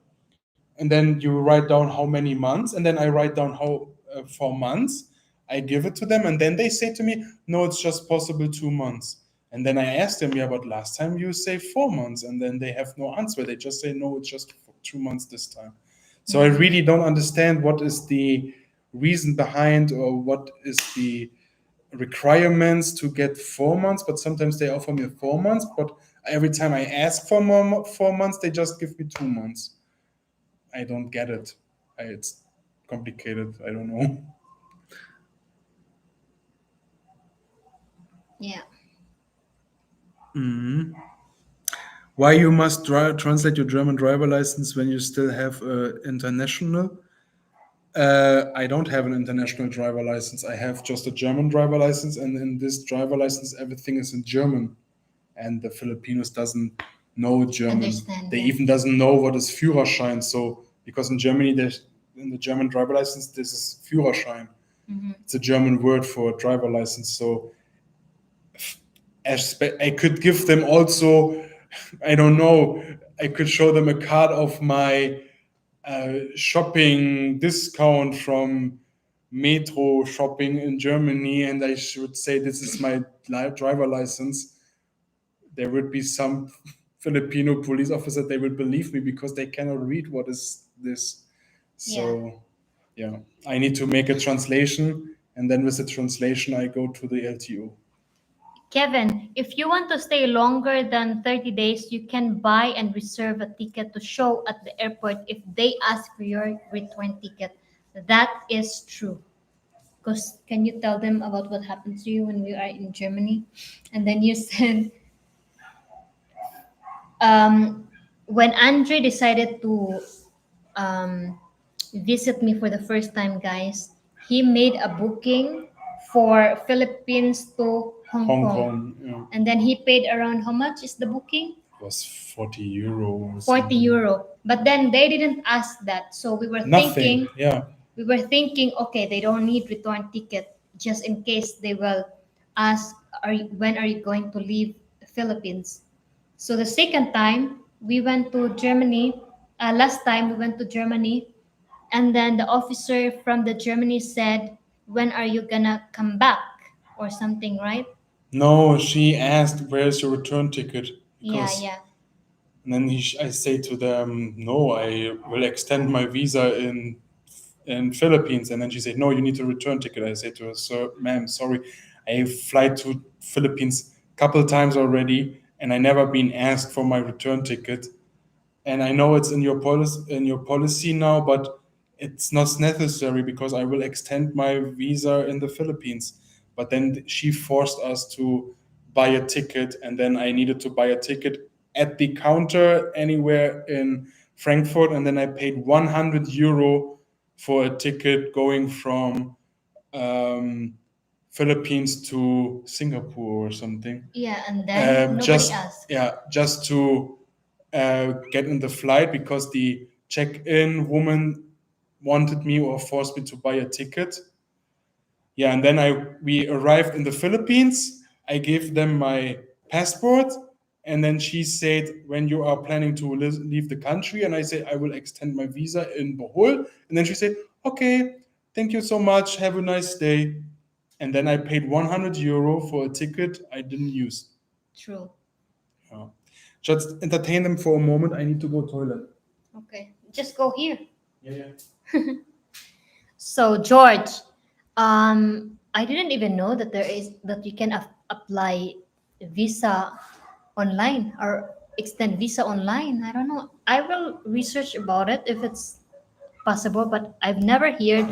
and then you write down how many months, and then I write down how 4 months. I give it to them, and then they say to me, "No, it's just possible 2 months." And then I ask them, "Yeah, but last time you say 4 months," and then they have no answer. They just say, "No, it's just for 2 months this time." So I Mhm. really don't understand what is the reason behind, or what is the requirements to get 4 months. But sometimes they offer me 4 months, but every time I ask for more 4 months, they just give me 2 months. I don't get it. It's complicated. I don't know. Yeah. Mhm. Why you must translate your German driver license when you still have international? I don't have an international driver license. I have just a German driver license, and in this driver license, everything is in German, and the Filipinos doesn't know German. Understand, They yeah. even doesn't know what is Führerschein. So because in Germany, there's in the German driver license, this is Führerschein. Hmm. It's a German word for driver license. So I could give them also, I don't know, I could show them a card of my shopping discount from metro shopping in Germany, and I should say this is my driver license. There would be some Filipino police officer, they would believe me because they cannot read what is this. Yeah. So yeah, I need to make a translation, and then with the translation I go to the LTO. Kevin, if you want to stay longer than 30 days, you can buy and reserve a ticket to show at the airport if they ask for your return ticket. That is true. Because can you tell them about what happened to you when we are in Germany? And then you said, um, when Andre decided to um, visit me for the first time, guys, he made a booking for Philippines to Hong Hong Kong. Kong, yeah, And then he paid around how much is the booking? was 40 euro or 40 something. euro. But then they didn't ask that. So Nothing. Yeah. we were thinking, okay, they don't need return ticket just in case they will ask, when are you going to leave the Philippines? So the second time we went to Germany, last time we went to Germany, and then the officer from the Germany said, when are you gonna come back or something, right? No, she asked, "Where's your return ticket?" Yeah, Because, yeah. and then I say to them, "No, I will extend my visa in Philippines." And then she said, "No, you need a return ticket." I say to her, "Sir, ma'am, sorry, I fly to Philippines couple times already, and I never been asked for my return ticket. And I know it's in your policy now, but it's not necessary because I will extend my visa in the Philippines." But then she forced us to buy a ticket, and then I needed to buy a ticket at the counter anywhere in Frankfurt, and then I paid 100 euro for a ticket going from um, Philippines to Singapore or something. Yeah, and then nobody Just asked. yeah, just to get in the flight because the check-in woman wanted me or forced me to buy a ticket. Yeah, and then we arrived in the Philippines. I gave them my passport, and then she said, "When you are planning to leave the country," and I said, "I will extend my visa in Bohol." And then she said, "Okay, thank you so much. Have a nice day." And then I paid 100 euro for a ticket I didn't use. True. Yeah. Just entertain them for a moment. I need to go toilet. Okay, just go here. Yeah, yeah. So George, I didn't even know that there is that you can apply visa online or extend visa online. I don't know. I will research about it if it's possible, but I've never heard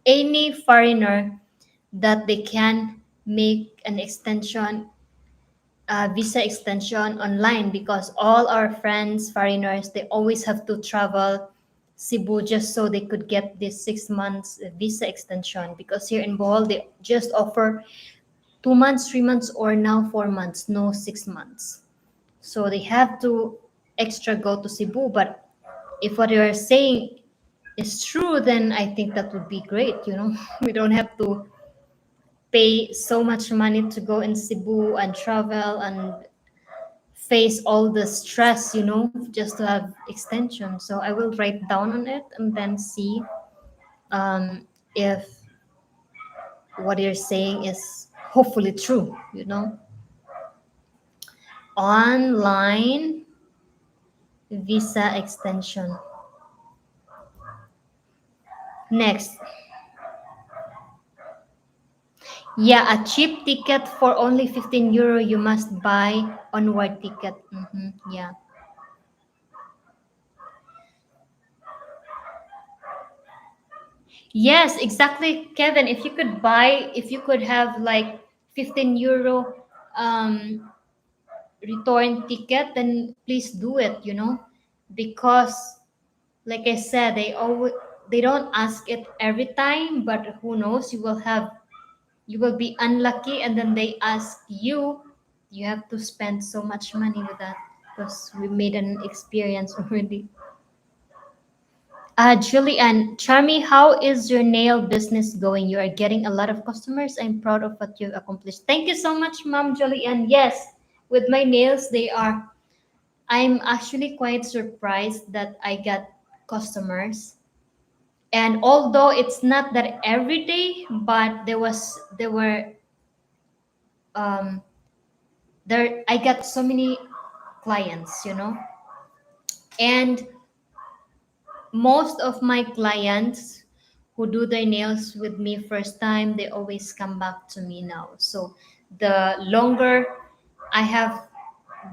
any foreigner that they can make an extension, visa extension online because all our friends, foreigners, they always have to travel Cebu just so they could get this 6 months visa extension because here in Bohol they just offer 2 months, 3 months, or now 4 months, no 6 months. So they have to extra go to Cebu. But if what you're saying is true, then I think that would be great. We don't have to pay so much money to go in Cebu and travel and face all the stress, just to have extension. So I will write down on it and then see if what you're saying is hopefully true. Online visa extension. Next, yeah, a cheap ticket for only 15 euro. You must buy onward ticket. Yeah. Yes, exactly, Kevin. If you could have like 15 euro return ticket, then please do it. Because like I said, they don't ask it every time, but who knows, you will be unlucky and then they ask you, you have to spend so much money with that because we made an experience already. Julie and Charmy, how is your nail business going? You are getting a lot of customers. I'm proud of what you've accomplished. Thank you so much, Mom Julie. And yes, with my nails, they are. I'm actually quite surprised that I got customers. And although it's not that every day, but there were um there I got so many clients. And most of my clients who do their nails with me first time, they always come back to me now. So the longer I have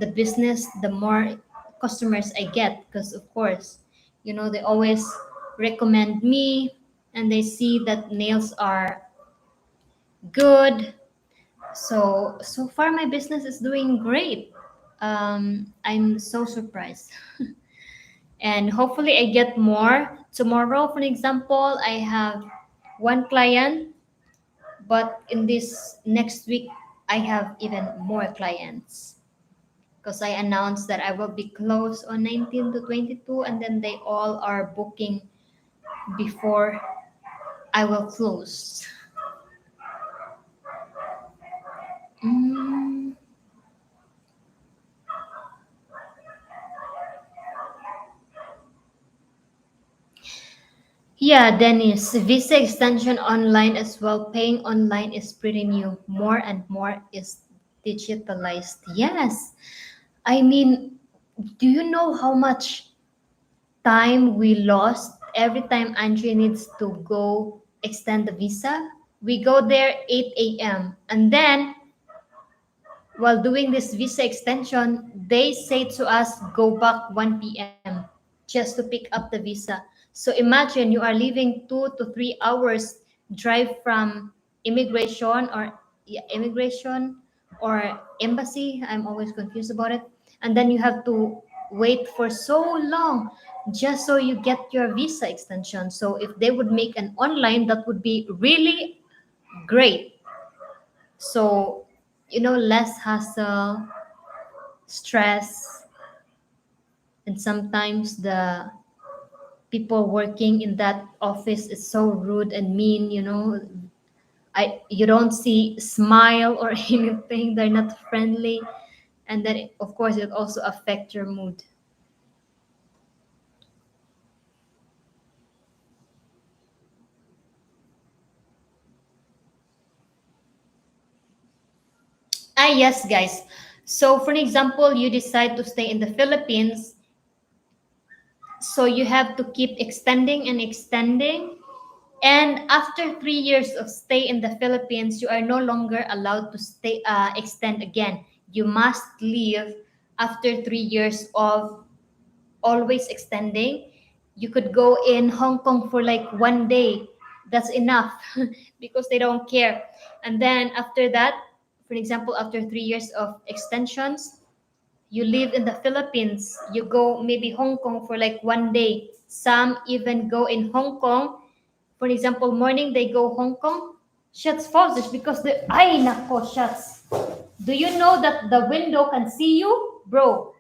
the business, the more customers I get because of course, they always recommend me and they see that nails are good. So far my business is doing great. I'm so surprised. And hopefully I get more tomorrow. For example, I have one client, but in this next week I have even more clients because I announced that I will be closed on 19 to 22, and then they all are booking before I will close. Mm. Yeah, Dennis, visa extension online as well. Paying online is pretty new. More and more is digitalized. Yes. I mean, do you know how much time we lost every time Andre needs to go extend the visa? We go there 8 a.m. and then while doing this visa extension, they say to us, go back 1 p.m. just to pick up the visa. So imagine you are leaving 2 to 3 hours drive from immigration or yeah, immigration or embassy. I'm always confused about it. And then you have to wait for so long just so you get your visa extension. So if they would make an online, that would be really great. So, less hassle, stress, and sometimes the people working in that office is so rude and mean. You don't see smile or anything. They're not friendly, and then of course it also affect your mood. Yes, guys. So for an example, you decide to stay in the Philippines, so you have to keep extending and extending. And after 3 years of stay in the Philippines, you are no longer allowed to stay extend again. You must leave after 3 years of always extending. You could go in Hong Kong for like 1 day. That's enough because they don't care. And then after that, for example, after 3 years of extensions, you live in the Philippines, you go maybe Hong Kong for like 1 day. Some even go in Hong Kong. For example, morning they go Hong Kong. Shuts falls because the ay nako shuts. Do you know that the window can see you, bro?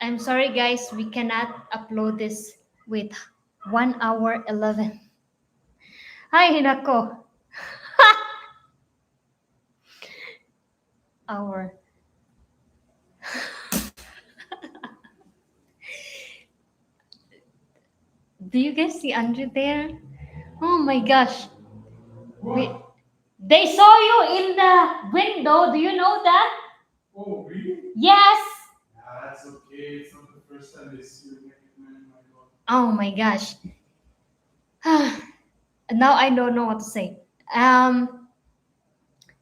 I'm sorry, guys, we cannot upload this with 1 hour 11. Ay nako, hour. Do you guys see Andre there? Oh my gosh. We, they saw you in the window. Do you know that? Oh, really? Yes. Yeah, that's okay. It's not the first time they see you naked, man. My God. Oh my gosh. Now I don't know what to say. Um,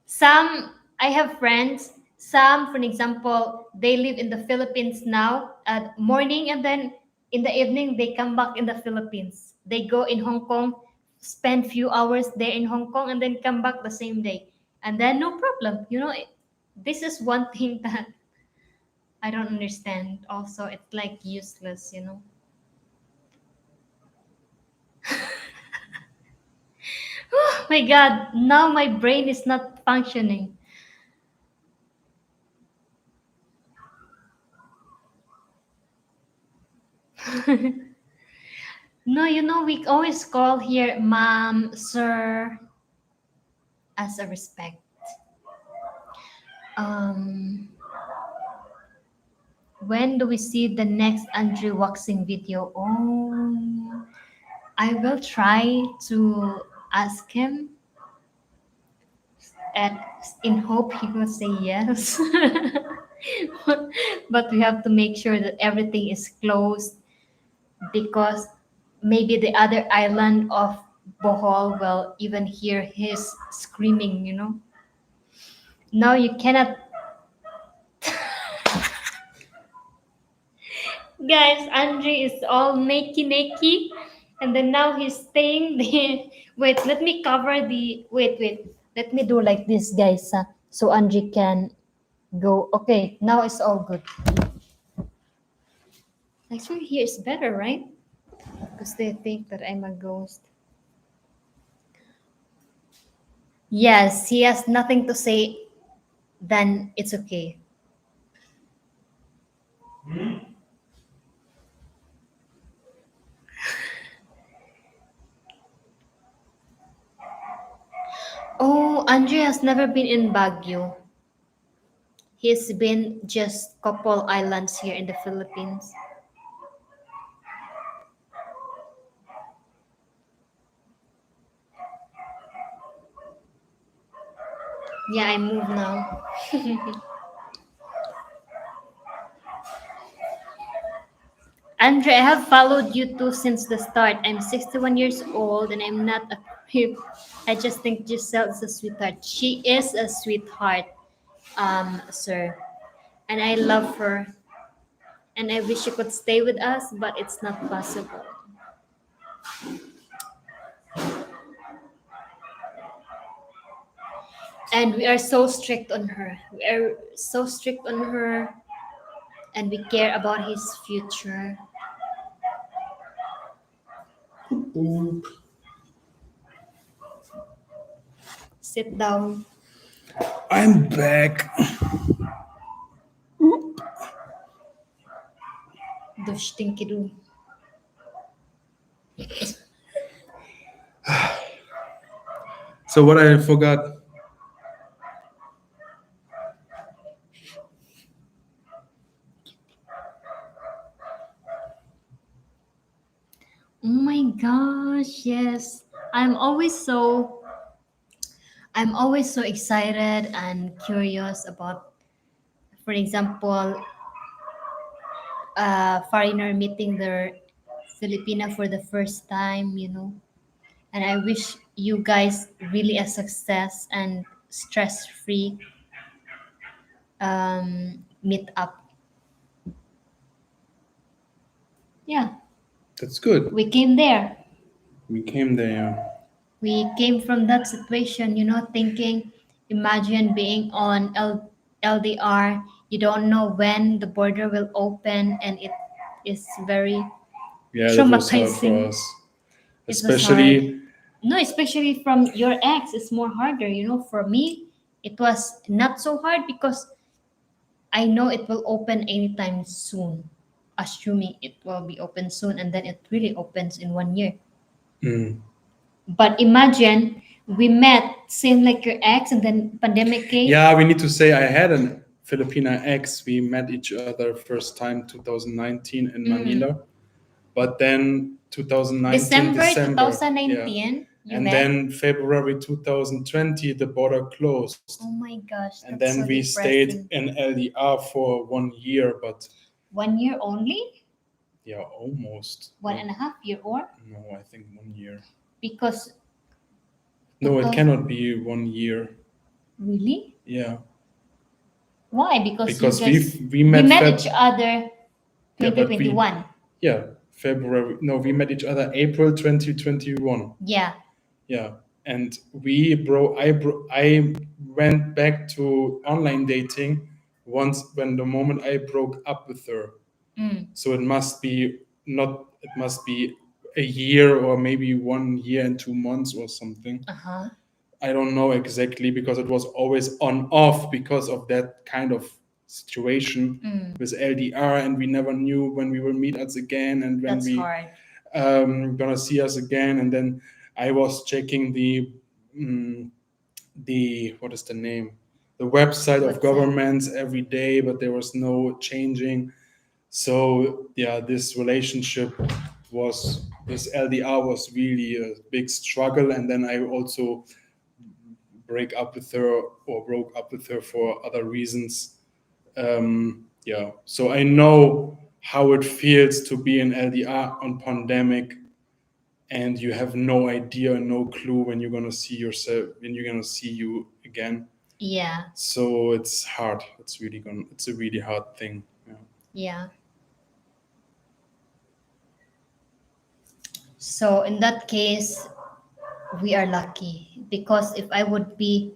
some I have friends. Some, for example, they live in the Philippines now at morning, and then in the evening they come back in the Philippines. They go in Hong Kong, spend few hours there in Hong Kong, and then come back the same day. And then no problem. This is one thing that I don't understand. Also, it's like useless. Oh my God, now my brain is not functioning. No, we always call here ma'am, sir, as a respect. Um, when do we see the next Andrew waxing video? Oh, I will try to ask him and in hope he will say yes. But we have to make sure that everything is closed because maybe the other island of Bohol will even hear his screaming. Now you cannot. Guys, Andre is all naked, and then now he's staying there. Wait, let me cover the. Wait. Let me do like this, guys, so Andre can go. Okay, now it's all good. Actually, here is better, right? Because they think that I'm a ghost. Yes, he has nothing to say. Then it's okay. Oh, Andre has never been in Baguio. He's been just couple islands here in the Philippines. Yeah, I move now. Andre, I have followed you too since the start. I'm 61 years old and I'm not a creep. I just think Giselle is a sweetheart. She is a sweetheart, sir. And I love her. And I wish she could stay with us, but it's not possible. And we are so strict on her. We are so strict on her. and we care about his future. Oop. Sit down. I'm back. Do stinky do. So what I forgot. Oh my gosh, yes. I'm always so I'm always so excited and curious about, for example, a foreigner meeting their Filipina for the first time. And I wish you guys really a success and stress-free meet up. Yeah, That's good. we came there. We came there. We came from that situation, thinking, imagine being on LDR. You don't know when the border will open, and it is very Yeah, that was hard for traumatizing. us, It was hard. especially. No, especially from your ex, it's more harder. For me, it was not so hard because I know it will open anytime soon, assuming it will be open soon, and then it really opens in 1 year. Mm. But imagine we met same like your ex, and then pandemic came. Yeah, we need to say I had an Filipina ex. We met each other first time 2019 in Manila, but then 2019 December December, yeah, 2019, you and met. then February 2020 the border closed, Oh my gosh, and that's then so we stayed depressing. in LDR for 1 year, but 1 year only? yeah, almost. One and a half year, or No, I think 1 year. because No, it 2000 cannot be 1 year. really? Yeah, Why? Because you because guys we we met met Feb. each other Yeah, but we 2021. yeah February. No, we met each other April 2021. Yeah. Yeah, and I went back to online dating once when the moment I broke up with her. Mm. So it must be not. It must be a year or maybe 1 year and 2 months or something. Uh-huh. I don't know exactly because it was always on off because of that kind of situation with LDR, and we never knew when we will meet us again and when That's we hard. gonna see us again. And then I was checking mm, the what is the name, the website of Website. governments every day, but there was no changing. So yeah, this relationship was this LDR was really a big struggle, and then I also broke up with her for other reasons. Yeah, so I know how it feels to be in LDR on pandemic, and you have no idea, no clue when you're gonna see yourself, when you're gonna see you again. Yeah. So it's hard. It's a really hard thing. Yeah. Yeah. So in that case, we are lucky because if I would be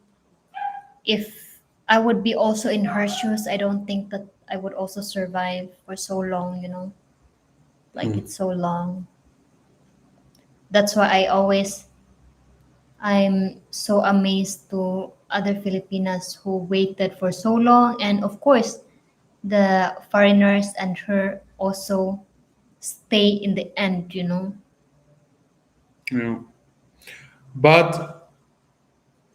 also in her shoes, I don't think that I would also survive for so long. Like Hmm. it's so long. That's why I'm so amazed to other Filipinas who waited for so long, and of course the foreigners and her also stay in the end. Yeah. But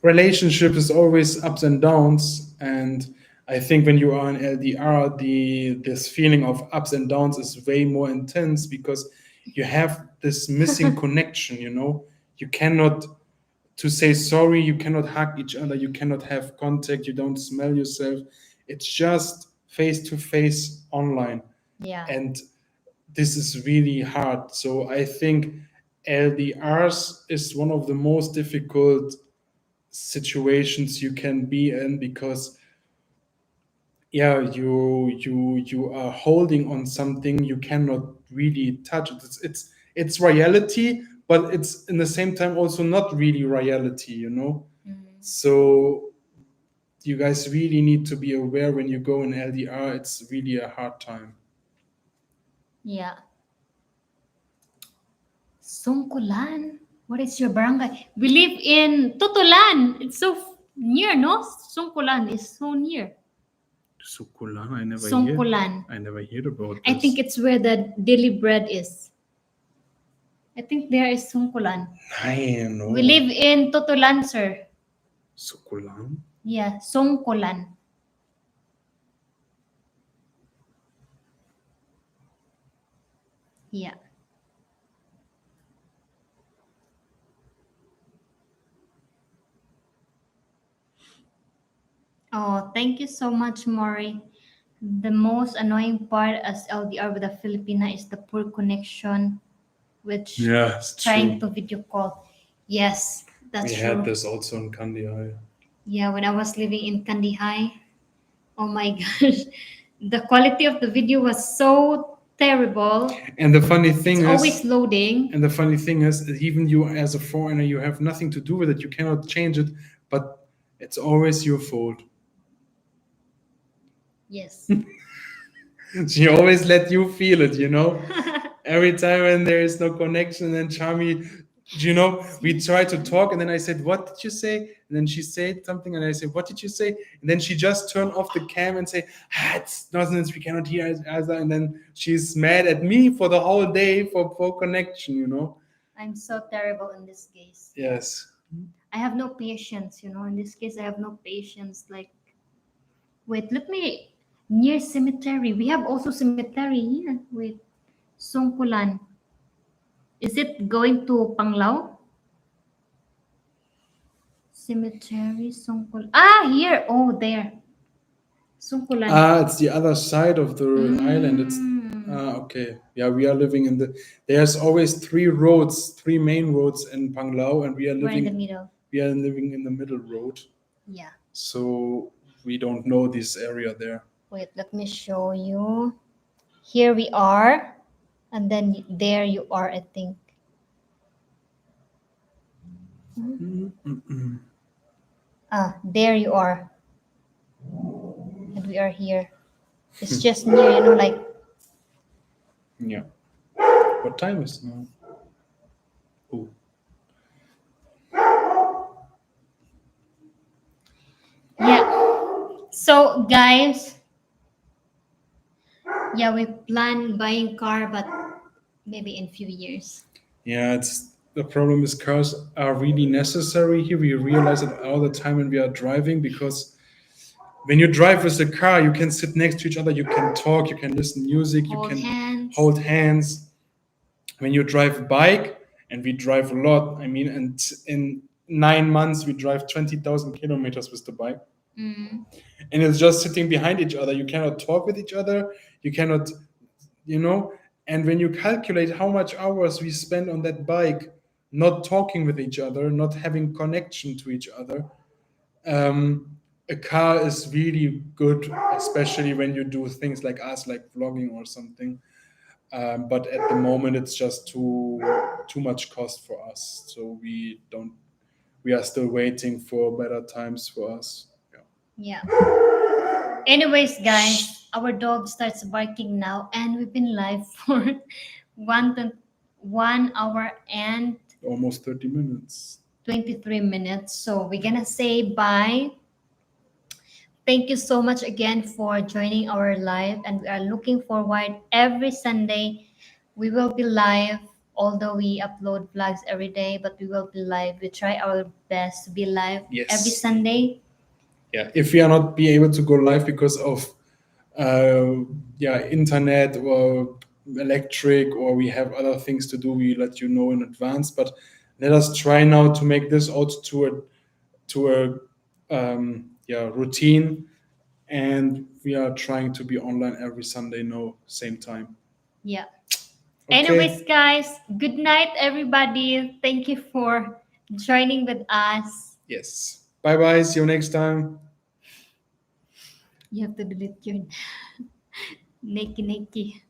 relationship is always ups and downs, and I think when you are in LDR, the this feeling of ups and downs is way more intense because you have this missing connection. You cannot to say sorry, you cannot hug each other, you cannot have contact, you don't smell yourself. It's just face to face online, Yeah. and this is really hard. So I think LDRs is one of the most difficult situations you can be in because yeah, you are holding on something you cannot really touch. It's reality, but it's in the same time also not really reality. Mm. So you guys really need to be aware when you go in LDR. It's really a hard time. Yeah. Sungkulan. What is your barangay? We live in Tutulan. It's so near, no? Sungkulan is so near. Sukulan, Sungkulan. I never heard about I think this. it's where the daily bread is. I think there is Sungkulan. I know. We live in Tutulan, sir. Sukulan. Yeah, Sungkulan. Yeah. Oh, thank you so much, Maury. The most annoying part as LDR with a Filipina is the poor connection, which Yeah, it's trying true. to video call. Yes, that's We true. had this also in Kandiai. Yeah, when I was living in Kandihai, oh my gosh, the quality of the video was so terrible. And the funny thing It's is, always loading. and the funny thing is, even you as a foreigner, you have nothing to do with it. You cannot change it, but it's always your fault. Yes. She always let you feel it, you know? Every time when there is no connection, then Charmy, you know, we try to talk, and then I said, "What did you say?" And then she said something, and I said, "What did you say?" And then she just turned off the cam and say, "It's nonsense. We cannot hear either." And then she's mad at me for the whole day for poor connection, you know? I'm so terrible in this case. Yes. I have no patience, In this case, I have no patience. Like, wait, let me near cemetery. We have also cemetery here. Wait, Songkulan. Is it going to Panglao? Cemetery, Songkulan. Ah, here. Oh, there. Songkulan. It's the other side of the island. It's okay. Yeah, we are living in the. There's always three roads, three main roads in Panglao, and we are We're in the living. middle. We are living in the middle road, Yeah. so we don't know this area there. Wait, let me show you. Here we are. And then there you are, I think. Ah, there you are. And we are here. It's just near, like. Yeah. What time is it now? Oh. Yeah. So, guys, yeah, we plan buying car, but maybe in few years. Yeah, it's the problem is cars are really necessary here. We realize it all the time when we are driving because when you drive with a car, you can sit next to each other, you can talk, you can listen music, you Hold can hands. hold hands. When you drive a bike, and we drive a lot, I mean, and in 9 months we drive 20,000 kilometers with the bike, Mm. and it's just sitting behind each other. You cannot talk with each other. You cannot, you know. And when you calculate how much hours we spend on that bike, not talking with each other, not having connection to each other, um, a car is really good, especially when you do things like us, like vlogging or something. But at the moment, it's just too much cost for us. So we don't. We are still waiting for better times for us. Yeah. Anyways, guys, our dog starts barking now, and we've been live for 1 hour and Almost 30 minutes. 23 minutes. So we're gonna say bye. Thank you so much again for joining our live, and we are looking forward every Sunday. We will be live, although we upload vlogs every day, but we will be live. We try our best to be live every Yes. Sunday. Yeah. If we are not be able to go live because of internet or electric, or we have other things to do, we let you know in advance. But let us try now to make this also to a routine, and we are trying to be online every Sunday, no same time. Yeah. Okay. Anyways, guys, good night, everybody. Thank you for joining with us. Yes. Bye bye. See you next time. You have to delete your Neki Neki.